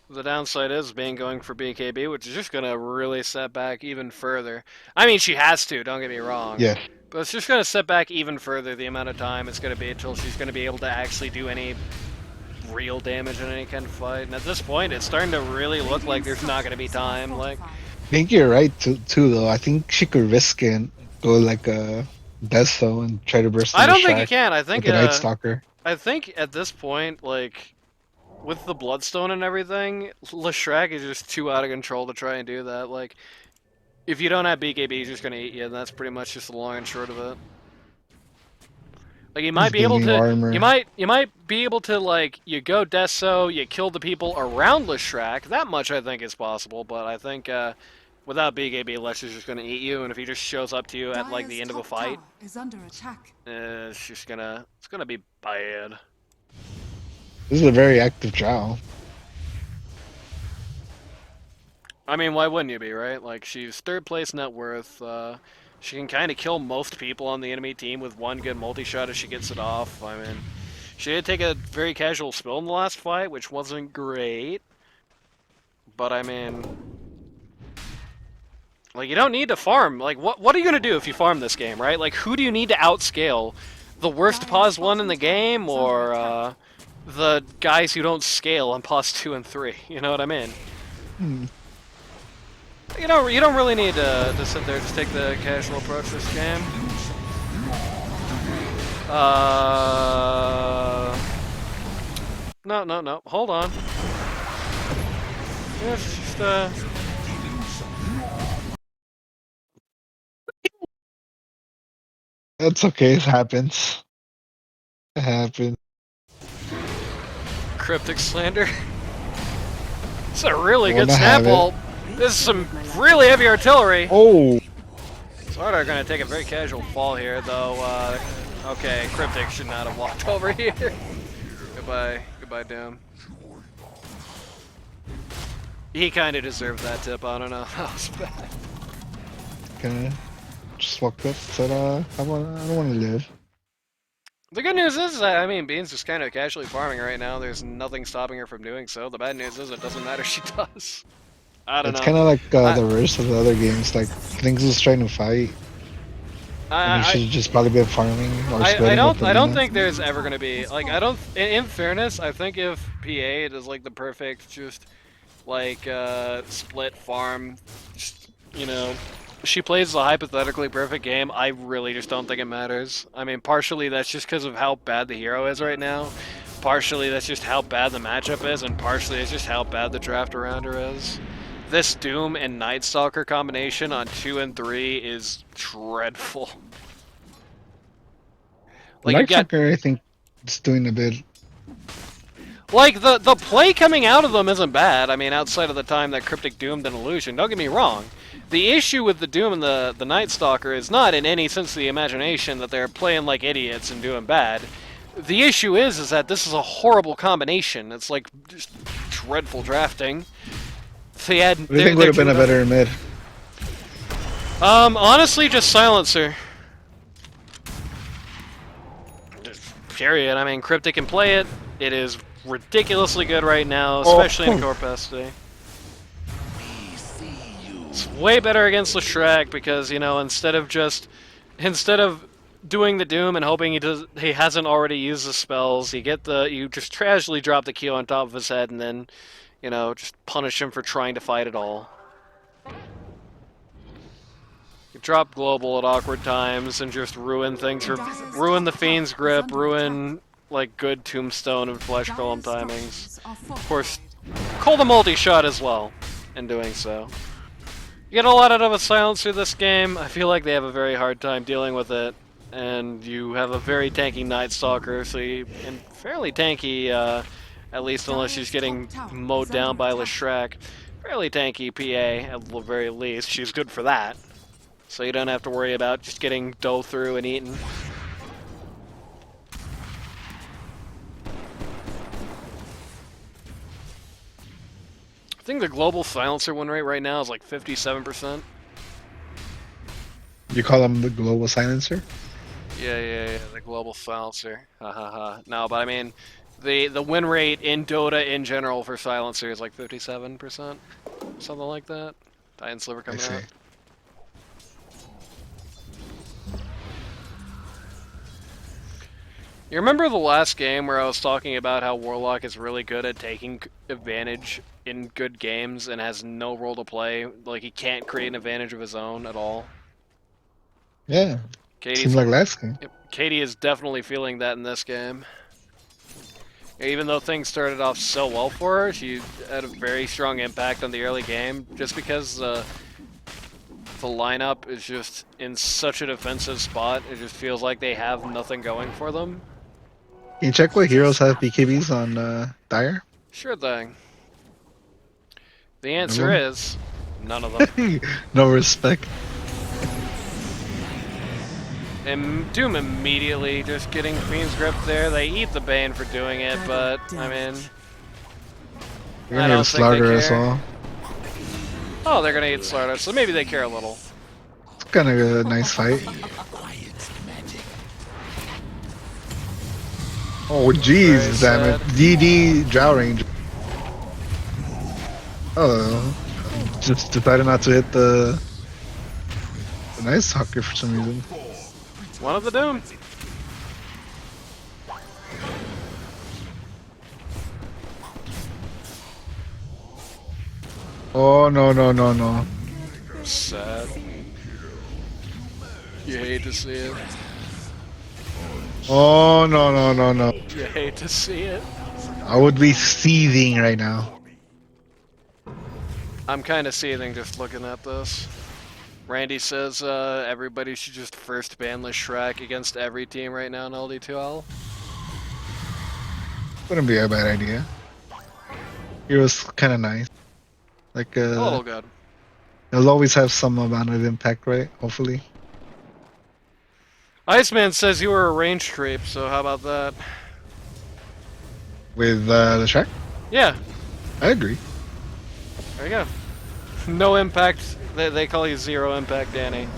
The downside is being going for BKB, which is just gonna really set back even further. I mean, she has to, don't get me wrong. Yeah. But it's just gonna set back even further the amount of time it's gonna be until she's gonna be able to actually do any real damage in any kind of fight. And at this point, it's starting to really look like there's not gonna be time. Like, I think you're right too though. I think she could risk it and go like a Deso and try to burst I the don't think you Shrek can. with the Night Stalker. I think at this point, like, with the Bloodstone and everything, Leshrac is just too out of control to try and do that. Like, if you don't have BKB, he's just gonna eat you, and that's pretty much just the long and short of it. Like, you might He's be able giving to, armor. you might be able to, like, you go Deso, you kill the people around Leshrac. That much I think is possible, but I think without BKB, Lesh is just gonna eat you, and if he just shows up to you at like the end of a fight, Is under attack. it's gonna be bad. This is a very active Drow. I mean, why wouldn't you be, right? Like, she's third place net worth. She can kind of kill most people on the enemy team with one good multi-shot if she gets it off. I mean, she did take a very casual spill in the last fight, which wasn't great. But, I mean, like, you don't need to farm. Like, what are you going to do if you farm this game, right? Like, who do you need to outscale? The worst pause one in the game, or the guys who don't scale on pos 2 and 3. You know what I mean? Hmm. You don't really need to sit there. Just take the casual approach this game. No. Hold on. Yeah, it's just That's okay. It happens. It happens. cryptic slander. It's a really I good wanna snap have it. ult. This is some really heavy artillery. Oh, Slardar are gonna take a very casual fall here, though. Okay, cryptic should not have walked over here. Goodbye, Doom. He kind of deserved that tip. I don't know. That was bad. okay. Just walked up. Said, I don't want to live. The good news is, I mean, Bean's just kind of casually farming right now. There's nothing stopping her from doing so. The bad news is, it doesn't matter. She does. I don't It's know. kind of like I, the reverse of the other games. Like things is trying to fight, and you I, should just probably be farming or I splitting with the I don't Luna. think there's ever gonna be like I don't. In fairness, I think if PA is like the perfect just like split farm, just, you know, she plays a hypothetically perfect game, I really just don't think it matters. I mean, partially that's just because of how bad the hero is right now. Partially that's just how bad the matchup is, and partially it's just how bad the draft around her is. This Doom and Night Stalker combination on 2 and 3 is dreadful. Like you Night got Stalker, I think, is doing a bit. like the play coming out of them isn't bad. I mean, outside of the time that Cryptic doomed an illusion. Don't get me wrong. The issue with the Doom and the Night Stalker is not in any sense of the imagination that they're playing like idiots and doing bad. The issue is that this is a horrible combination. It's like just dreadful drafting. They had What do you think would have been a better mid? honestly, just Silencer. Just period. I mean, Cryptic can play it. It is ridiculously good right now, especially in Corpusty. It's way better against the Shrek because, you know, instead of doing the Doom and hoping he hasn't already used the spells, you just tragically drop the Q on top of his head and then, you know, just punish him for trying to fight at all. You drop global at awkward times and just ruin things, ruin the Fiend's grip, ruin like good Tombstone and Flesh Golem timings. Of course, call the multi-shot as well in doing so. You get a lot out of a Silencer this game. I feel like they have a very hard time dealing with it. And you have a very tanky Night Stalker, so and fairly tanky, at least unless she's getting mowed down by Leshrac. Fairly tanky PA, at the very least. She's good for that. So you don't have to worry about just getting dove through and eaten. I think the global Silencer win rate right now is like 57%. You call him the global silencer? Yeah, the global Silencer. No, but I mean, the win rate in Dota in general for Silencer is like 57%, something like that. Titan Sliver coming out. You remember the last game where I was talking about how Warlock is really good at taking advantage in good games and has no role to play? Like, he can't create an advantage of his own at all? Yeah. Seems like last game. Katie is definitely feeling that in this game. Even though things started off so well for her, she had a very strong impact on the early game, just because the lineup is just in such a defensive spot. It just feels like they have nothing going for them. Can you check what heroes have BKBs on Dire? Sure thing. The answer is none of them. No respect. And Doom immediately just getting Fiend's Grip there. They eat the Bane for doing it, but I mean, You're gonna get Slaughter as well. Oh, they're gonna eat Slaughter, so maybe they care a little. It's kind of a nice fight. Oh jeez, damn it. DD Drow Range. Oh, just decided not to hit the Night Stalker for some reason. One of the Doom. Oh no no no no! Sad. You hate to see it. Oh no no no no! You hate to see it. I would be seething right now. I'm kind of seething just looking at this. Randy says everybody should just first banless Shrek against every team right now in LD2L. Wouldn't be a bad idea. Hero's kind of nice. Like A little good. it'll always have some amount of impact, right? Hopefully. Iceman says you were a range creep, so how about that? With the Shrek, Yeah, I agree. there you go. No impact. They call you zero impact, Danny.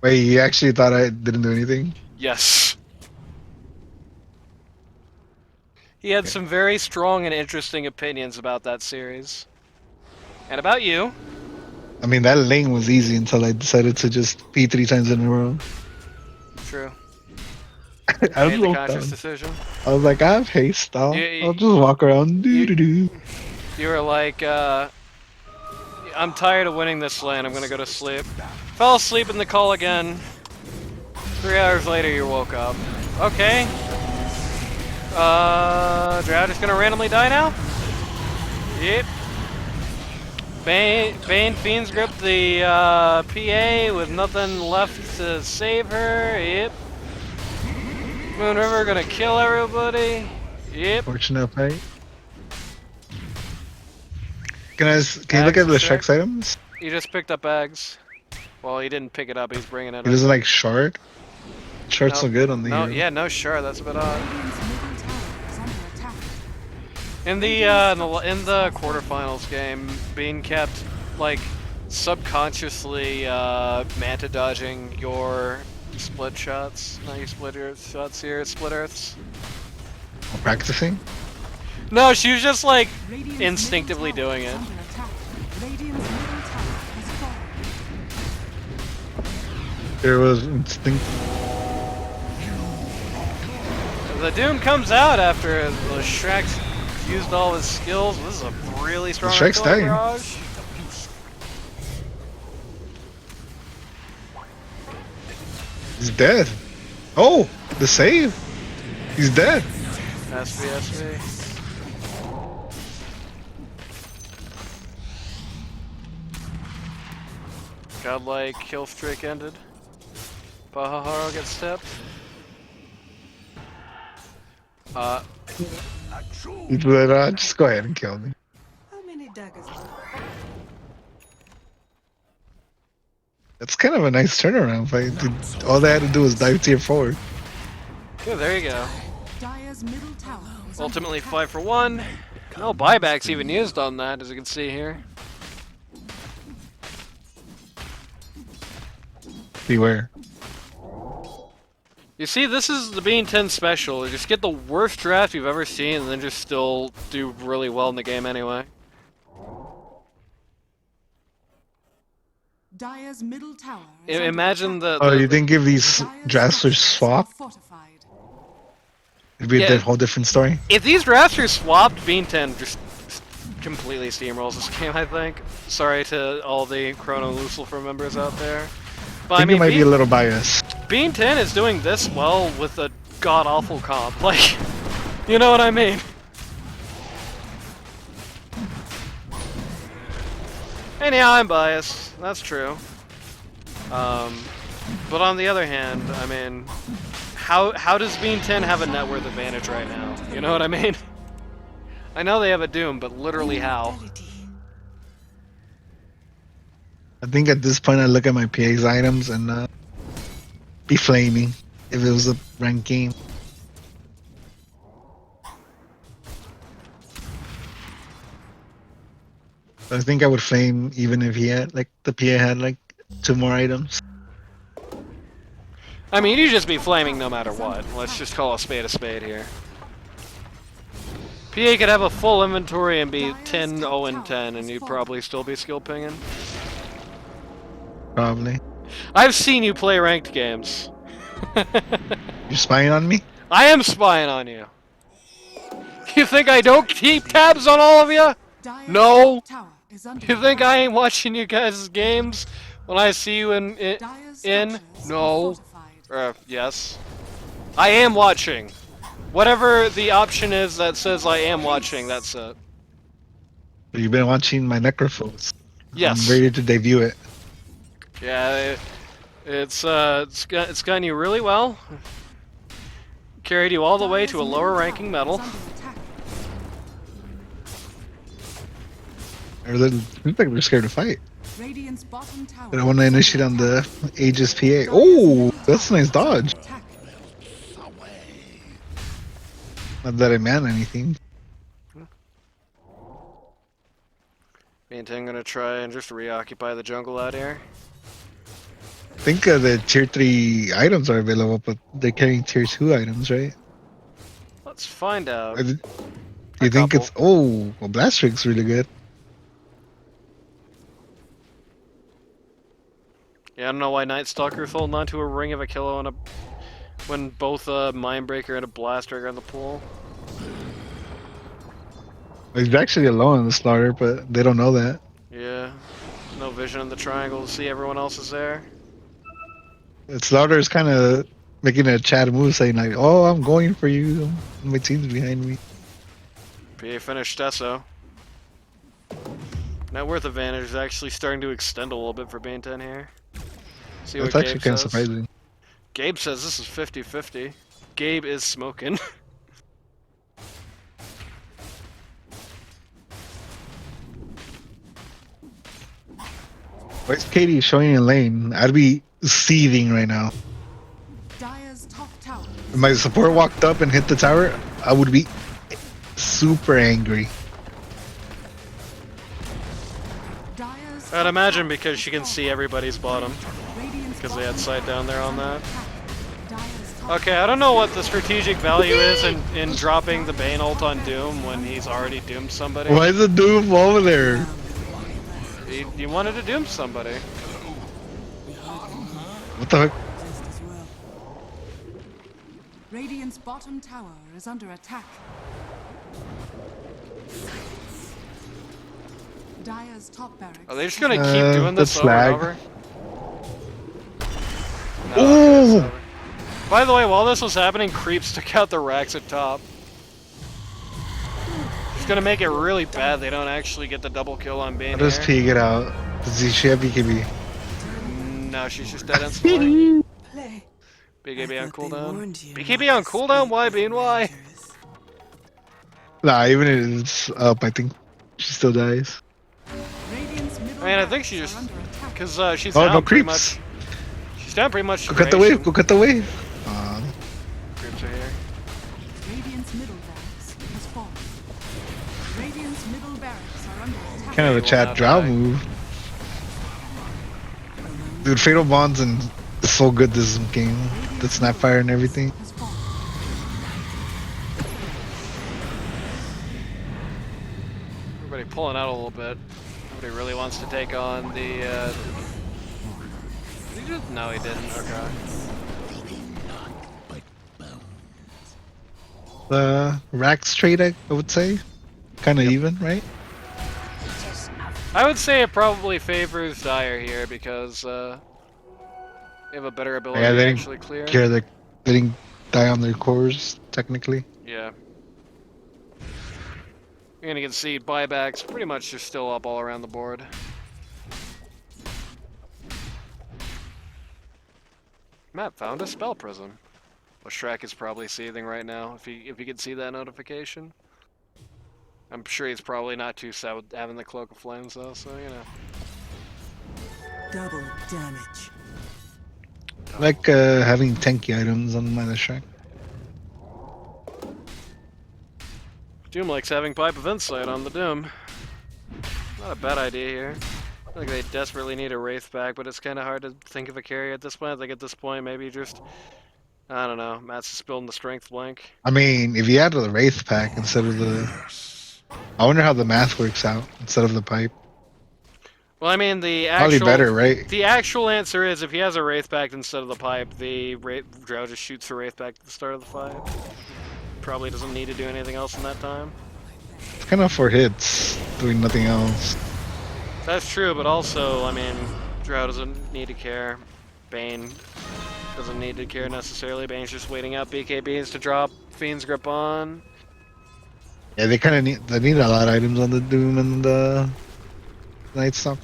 Wait, you actually thought I didn't do anything? Yes. He had some very strong and interesting opinions about that series. And about you. I mean, that lane was easy until I decided to just pee 3 times in a row. True. I was Made a the little conscious dumb. decision. I was like, I have haste. I'll You- just walk around. Do do do. You were like, I'm tired of winning this lane, I'm gonna go to sleep. Fell asleep in the call again. 3 hours later, you woke up. Okay. Drow just gonna randomly die now? Yep. Bane Fiends gripped the PA with nothing left to save her. Yep. Moon River gonna kill everybody. Yep. Fortunate fight. Can you look Bags at the of Shrek's items? He just picked up eggs. Well, he didn't pick it up, he's bringing it He up. doesn't like shard. Shard's so Nope. good on the No, hero. yeah, no, sure, that's a bit odd. Radiant's middle tower is under attack. In the quarterfinals game, Bean kept like subconsciously manta dodging your split shots. Not your split earth shots here, split earths. Practicing. No, she was just like Radiant's instinctively middle tower doing is it. under attack. Radiant's middle tower has fallen. There was instinct. The Doom comes out after the Shrek's used all his skills. This is a really strong Shrek's artillery dying. barrage. He's dead. Oh, the save. He's dead. SV. Godlike kill streak ended. Pohohoro gets tipped. But just go ahead and kill me. How many daggers left? That's kind of a nice turnaround fight. Dude, all they had to do was dive tier 4. Yeah, there you go. Dire's middle tower is Ultimately under 5 for 1. No buybacks even used on that, as you can see here. Beware. You see, this is the Bean 10 special. You just get the worst draft you've ever seen, and then just still do really well in the game anyway. Dire's middle tower is under Imagine attack. the. Oh, you didn't give these Dire's drafts a structures swap? are fortified. It'd be Yeah. a whole different story. If these drafts are swapped, Bean 10 just completely steamrolls this game, I think. Sorry to all the CHRONO LUCILFER members out there. But I think you might be a Bean, little biased. Bean 10 is doing this well with a god-awful comp. Like, you know what I mean? Anyhow, I'm biased. That's true. But on the other hand, I mean, how does Bean 10 have a net worth advantage right now? You know what I mean? I know they have a Doom, but literally how? I think at this point I look at my PA's items and be flaming if it was a ranked game. I think I would flame even if he had like the PA had like 2 more items. I mean, you'd just be flaming no matter what. Let's just call a spade here. PA could have a full inventory and be 10, 0, and 10, and you'd probably still be skill pinging. Probably. I've seen you play ranked games. You're spying on me? I am spying on you. You think I don't keep tabs on all of you? Dire's No. top tower is under You think attack. I ain't watching you guys' games when I see you Dire's in? structures are No. fortified. Yes. I am watching. Whatever the option is that says I am watching, that's it. You've been watching my Necrophos. I'm Yes. ready to debut it. Yeah, it's gotten you really well. Carried you all the way Dire's to a middle lower tower ranking medal. is under attack. Seems like they're scared to fight. Radiant's bottom tower But I want to is under initiate on attack. the Aegis PA. Dire's Oh, middle that's a tower nice is under dodge. attack. Not that I man anything. Me and Ting gonna try and just reoccupy the jungle out here. I think the tier 3 items are available, but they're carrying tier 2 items, right? Let's find out. Do A you think couple. it's... Oh, well, Blast Rig's really good. Yeah, I don't know why Night Stalker's holding on to a Ring of Achilles and when both a Mindbreaker and a Blaster are in the pool. He's actually alone in the slaughter, but they don't know that. Yeah. No vision in the triangle to see everyone else is there. Slaughter is kind of making a Chad move, saying like, "Oh, I'm going for you. My team's behind me." PA finished Tesso. Net worth advantage is actually starting to extend a little bit for Bane 10 here. See what That's actually Gabe kind of says. surprising. Gabe says this is 50-50. Gabe is smoking. Why is Katie showing in lane? I'd be seething right now. Dire's top tower If my support walked up and hit the tower, I would be super angry. Dire's I'd top imagine tower because is she can falling. see everybody's bottom. Radiant's because they had bottom sight tower down there is on under that. attack. Dire's top Okay, I don't know what the strategic value is in dropping the Bane ult on Doom when he's already doomed somebody. Why is the Doom over there? He wanted to doom somebody. What the heck? Just as well. Radiant's bottom tower is under attack. Dire's top barracks. Are they just gonna keep doing this that's over and lag. over? No, Ooh. okay, it's over. By the way, while this was happening, Creeps took out the racks at top. It's gonna make it really bad they don't actually get the double kill on Bane How does here. P get out? Does she have BKB? No, she's just dead instantly. Play. BKB on I thought they cooldown. warned you BKB not on to cooldown? speak Why, with Bean? Why? mangers. Nah, even if it's up, I think she still dies. Radiant's middle I mean, I think she barracks just... are under attack. Because she's Oh, down no pretty creeps. much... She's down pretty much Go cut the wave. duration. Go cut the wave. Creeps are here. Radiant's middle barracks has fallen. Radiant's middle barracks are under attack. Kind of a will Chad not drow die. move. Dude, Fatal Bonds and is so good this game. The Snapfire and everything. Has fallen. Everybody pulling out a little bit. Nobody really wants to take on the... Did he just... No, he didn't. Okay. Rax trade, I would say. Kind of even, right? I would say it probably favors Dire here because they have a better ability Yeah, to they actually clear. didn't care that they didn't die on their cores, technically. Yeah. You're gonna get see buybacks pretty much just still up all around the board. Matt found a spell prism. Well, Shrek is probably seething right now if he could see that notification. I'm sure he's probably not too sad with having the Cloak of Flames though, so you know. Double damage. I like having tanky items on my Shrek. Doom likes having Pipe of Insight on the Doom. Not a bad idea here. I think they desperately need a Wraith back, but it's kind of hard to think of a carry at this point. I think at this point, maybe just... I don't know. Matt's just building the Strength Blank. I mean, if you add the Wraith pack instead of the... I wonder how the math works out instead of the pipe. Well, I mean, the Probably actual... better, right? The actual answer is if he has a Wraith back instead of the pipe, the Drow just shoots the Wraith back at the start of the fight. probably doesn't need to do anything else in that time. It's kind of for hits, doing nothing else. That's true, but also, I mean, Drow doesn't need to care. Bane doesn't need to care necessarily. Bane's just waiting out BKBs to drop Fiend's Grip on. Yeah, they kind of need a lot of items on the Doom and the Night Stalk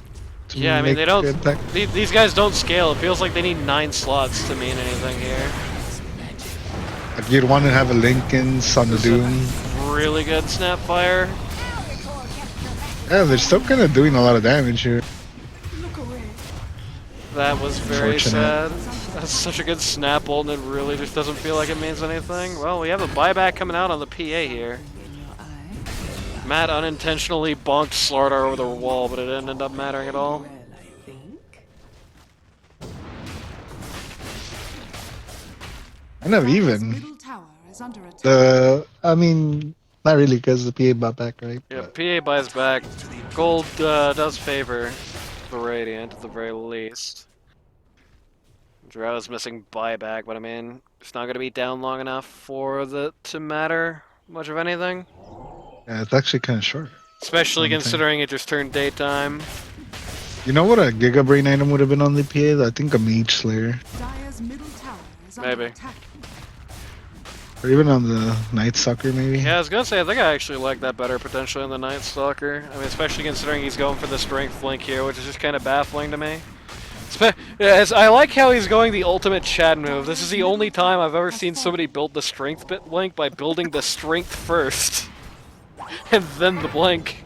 to Yeah, I mean, make they don't. attack. These guys don't scale. It feels like they need 9 slots to mean anything here. Like you'd want to have a Lincoln's on the This is Doom. a really good Snapfire. Yeah, they're still kind of doing a lot of damage here. Look away. That was very Unfortunate. sad. That's such a good snap ult, and it really just doesn't feel like it means anything. Well, we have a buyback coming out on the PA here. In your eye. Matt unintentionally bonked Slardar over the wall, but it didn't end up mattering at all. Well, I think. Kind of Dire's even. middle tower is under attack. I mean, not really, because the PA bought back, right? Yeah, But PA buys back. Gold does favor the Radiant at the very least. Drow's missing buyback, but I mean, it's not going to be down long enough for it to matter much of anything. yeah, it's actually kind of short. Especially Something. considering it just turned daytime. You know what a Giga Brain item would have been on the PA? I think a Mage Slayer. Dire's middle tower is Maybe. under attack. Or even on the Night Stalker, maybe? Yeah, I was gonna say, I think I actually like that better potentially in the Night Stalker. I mean, especially considering he's going for the strength link here, which is just kind of baffling to me. I like how he's going the ultimate Chad move. This is the only time I've ever seen somebody build the strength bit link by building the strength first, and then the blink.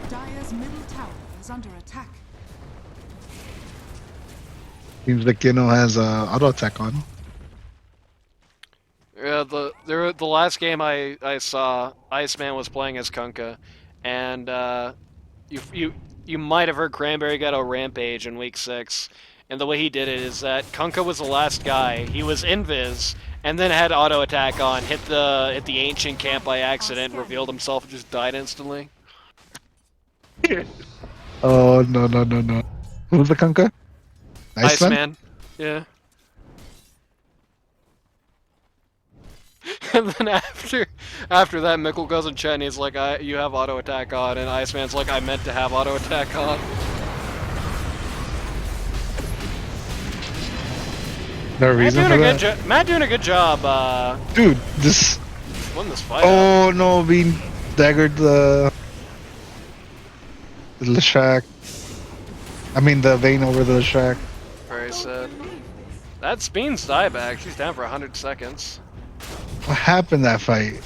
Dire's middle tower is under attack. Seems like Gino has auto attack on. Yeah, the last game I saw, Iceman was playing as Kunkka, and you might have heard Cranberry got a rampage in week 6, and the way he did it is that Kunkka was the last guy. He was invis, and then had auto attack on, hit the ancient camp by accident, revealed himself, and just died instantly. Oh, no. Who was the Kunkka? Iceman. Yeah. And then after that, Mikkel goes in chat and he's like, you have auto attack on, and Iceman's like, I meant to have auto attack on. No reason for that? Matt doing a good job, Dude, this... won this fight. Oh, no, being daggered the Leshak. I mean, the vein over the Leshak. Very sad. That's Bean's dieback. She's down for 100 seconds. What happened that fight?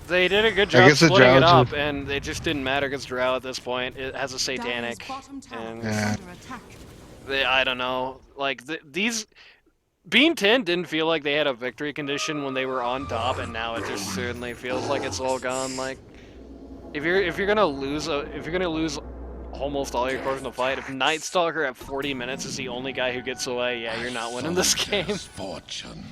They did a good I job guess the splitting it Drow up, and it just didn't matter against Drow at this point. It has a satanic, Dire's bottom tower and is Yeah. under attack. I don't know. Like these, Bean 10 didn't feel like they had a victory condition when they were on top, and now it just certainly feels like it's all gone. Like if you're gonna lose almost all your cores in the fight, if Night Stalker at 40 minutes is the only guy who gets away, yeah, you're not winning this game. Fortune.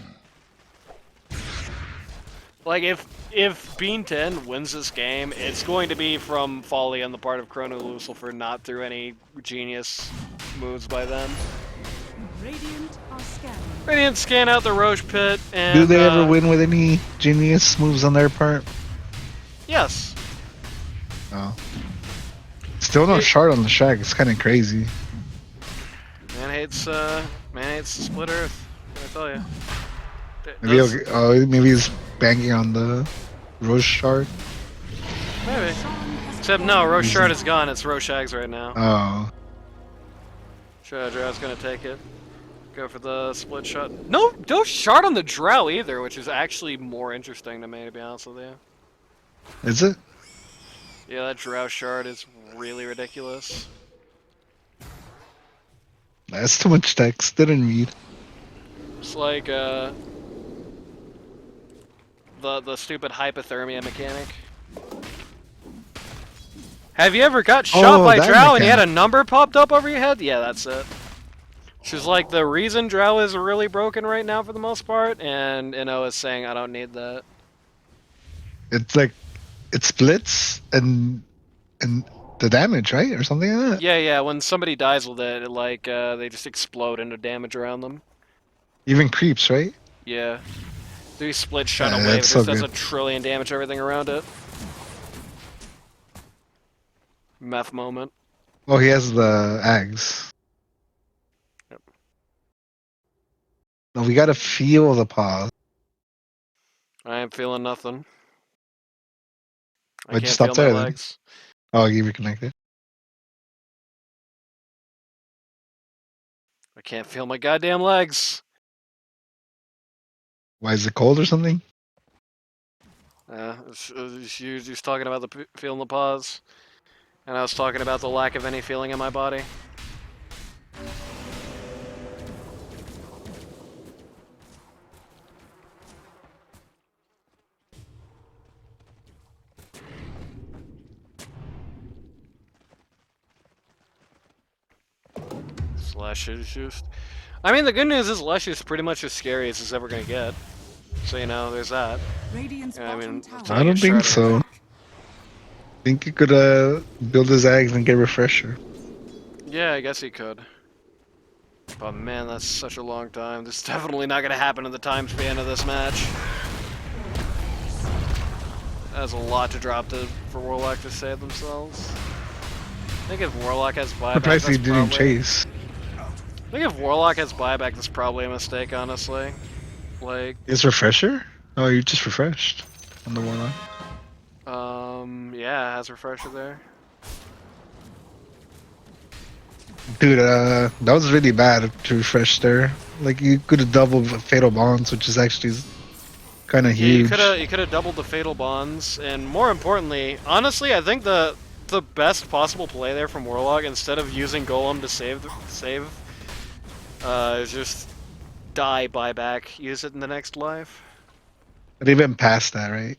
Like if Bean 10 wins this game, it's going to be from folly on the part of CHRONO LUCILFER, not through any genius moves by them. Radiant are scanning. Radiant scan out the Roche pit, and Do they ever win with any genius moves on their part? Yes. Oh. Still no shard on the Shack. It's kind of crazy. Man hates Split Earth. What can I tell you? Maybe he's banging on the Rose shard. Maybe. Except no, Roche Shard is gone. It's Roshags right now. Oh. Drow's gonna take it. Go for the split shot. No shard on the Drow either, which is actually more interesting to me, to be honest with you. Is it? Yeah, that Drow shard is really ridiculous. That's too much text. Didn't read. It's like the stupid hypothermia mechanic. Have you ever got shot by that Drow and you had a mechanic. number popped up over your head? Yeah, that's it. Which is like the reason Drow is really broken right now for the most part, and is saying I don't need that. It's like it splits and the damage, right, or something like that. Yeah, when somebody dies with it, like they just explode into damage around them. Even creeps, right? Yeah. 3 split shot Yeah, away, that's but so just does good. a trillion damage to everything around it. Meth moment. Oh, he has the Ags. Yep. No, we gotta feel the pause. I am feeling nothing. I Why'd you can't stop feel my there then? legs. Oh, you reconnected. I can't feel my goddamn legs. Why is it cold or something? You just talking about the feeling the pause, and I was talking about the lack of any feeling in my body. Slash is just. I mean, the good news is Lush is pretty much as scary as it's ever gonna get. So you know, there's that. Radiant's I bottom mean, tower until I you get don't is think shredded. under so. attack. Think he could build his Ags and get refresher. Yeah, I guess he could. But man, that's such a long time. This is definitely not gonna happen in the time span of this match. That's a lot to drop for Warlock to save themselves. I think if Warlock has buyback, Surprised he that's didn't probably. chase. I think if Warlock has buyback, that's probably a mistake, honestly. Like, Is refresher? Oh, you just refreshed on the Warlock. yeah, it has refresher there. Dude, that was really bad to refresh there. Like you could have doubled Fatal Bonds, which is actually kind of Yeah, huge. you could have doubled the fatal bonds, and more importantly, honestly, I think the best possible play there from Warlock, instead of using Golem to save, is just die buyback, use it in the next life. But even past that, right?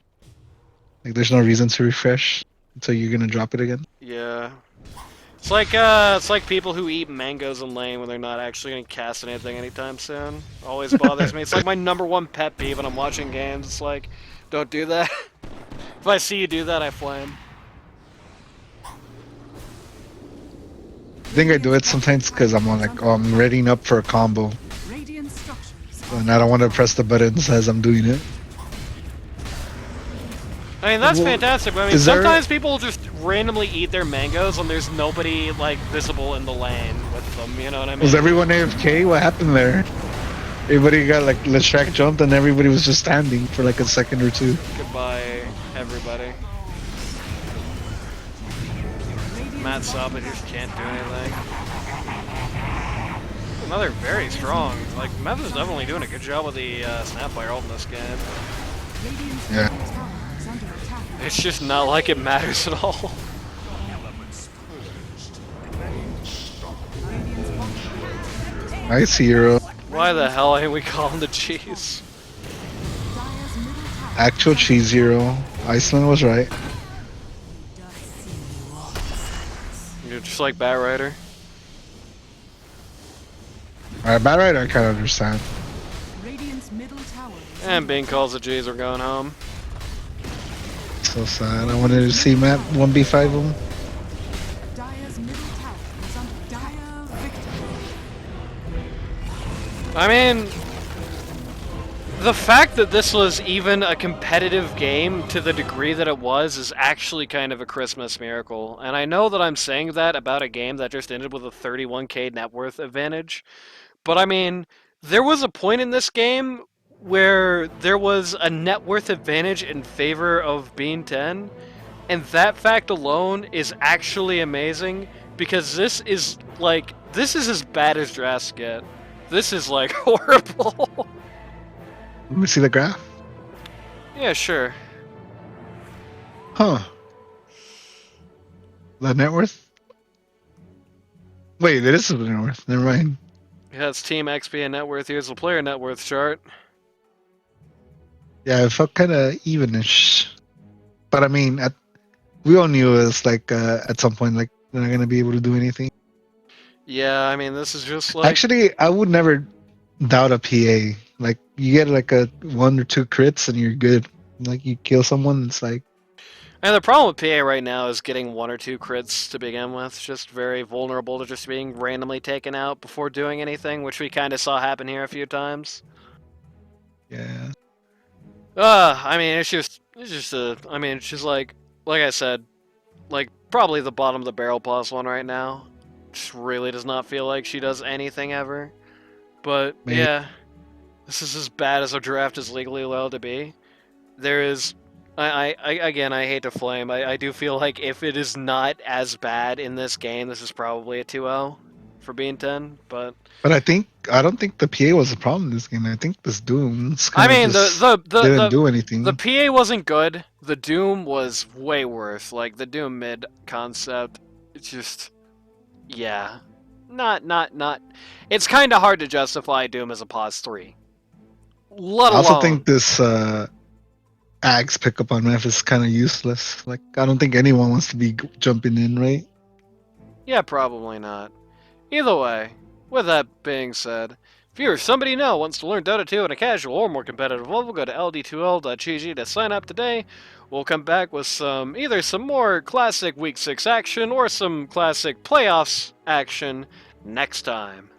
Like there's no reason to refresh until you're gonna drop it again. Yeah. It's like people who eat mangoes in lane when they're not actually gonna cast anything anytime soon. Always bothers me. It's like my #1 pet peeve when I'm watching games. It's like, don't do that. If I see you do that, I flame. I think I do it sometimes because I'm on like, oh, I'm readying up for a combo, Radiant structures and I don't want to press the buttons as I'm doing it. I mean, that's Well, fantastic, but I mean, is there- sometimes people just randomly eat their mangoes and there's nobody, like, visible in the lane with them, you know what I mean? Was everyone AFK? What happened there? Everybody got like Leshrac jumped, and everybody was just standing for like a second or two. Goodbye, everybody. Matt Saba just can't do anything. Another very strong. Like, Meth is definitely doing a good job with the Snapfire ult in this game. Radiant's Yeah. middle tower is under attack. It's just not like it matters at all. Nice hero. Why the hell ain't we calling the cheese? Dire's middle tower Actual cheese hero. Iceland was right. You're just like Bat Rider. Alright, bad right, I kind of understand. Radiant's middle tower is And Bing calls the G's, we're going home. So sad. I wanted to see Matt 1v5 him. Dire's middle tower is under Dire victory. I mean, the fact that this was even a competitive game to the degree that it was is actually kind of a Christmas miracle. And I know that I'm saying that about a game that just ended with a 31k net worth advantage. But I mean, there was a point in this game where there was a net worth advantage in favor of Bean 10. And that fact alone is actually amazing because this is as bad as drafts get. This is like horrible. Let me see the graph. Yeah, sure. Huh. The net worth? Wait, this is the net worth. Never mind. Yeah, it's Team XP and net worth. Here's the player net worth chart. Yeah, it felt kind of evenish. But I mean, we all knew it was like at some point, like they're not gonna be able to do anything. Yeah, I mean, this is just like... Actually, I would never doubt a PA. Like you get like a 1 or 2 crits and you're good. Like you kill someone, it's like And the problem with PA right now is getting 1 or 2 crits to begin with. It's just very vulnerable to just being randomly taken out before doing anything, which we kind of saw happen here a few times. Yeah. I mean, it's just I mean, it's just like I said, like probably the bottom of the barrel +1 right now. Just really does not feel like she does anything ever. But Maybe. yeah, this is as bad as a draft is legally allowed to be. There is, again, I hate to flame. I do feel like if it is not as bad in this game, this is probably a 2-0 for being 10. But But I don't think the PA was the problem in this game. I think this Doom's I kind of mean, just didn't do the anything. PA wasn't good. The Doom was way worse. Like the Doom mid concept, it's just, yeah, not. It's kind of hard to justify Doom as a pos 3, let I also alone. think this Axe pickup on Meph is kind of useless. Like I don't think anyone wants to be jumping in, right? Yeah, probably not. Either way, with that being said, if you or somebody you know wants to learn Dota 2 at a casual or more competitive level, go to ld2l.gg to sign up today. We'll come back with either some more classic Week 6 action or some classic playoffs action next time.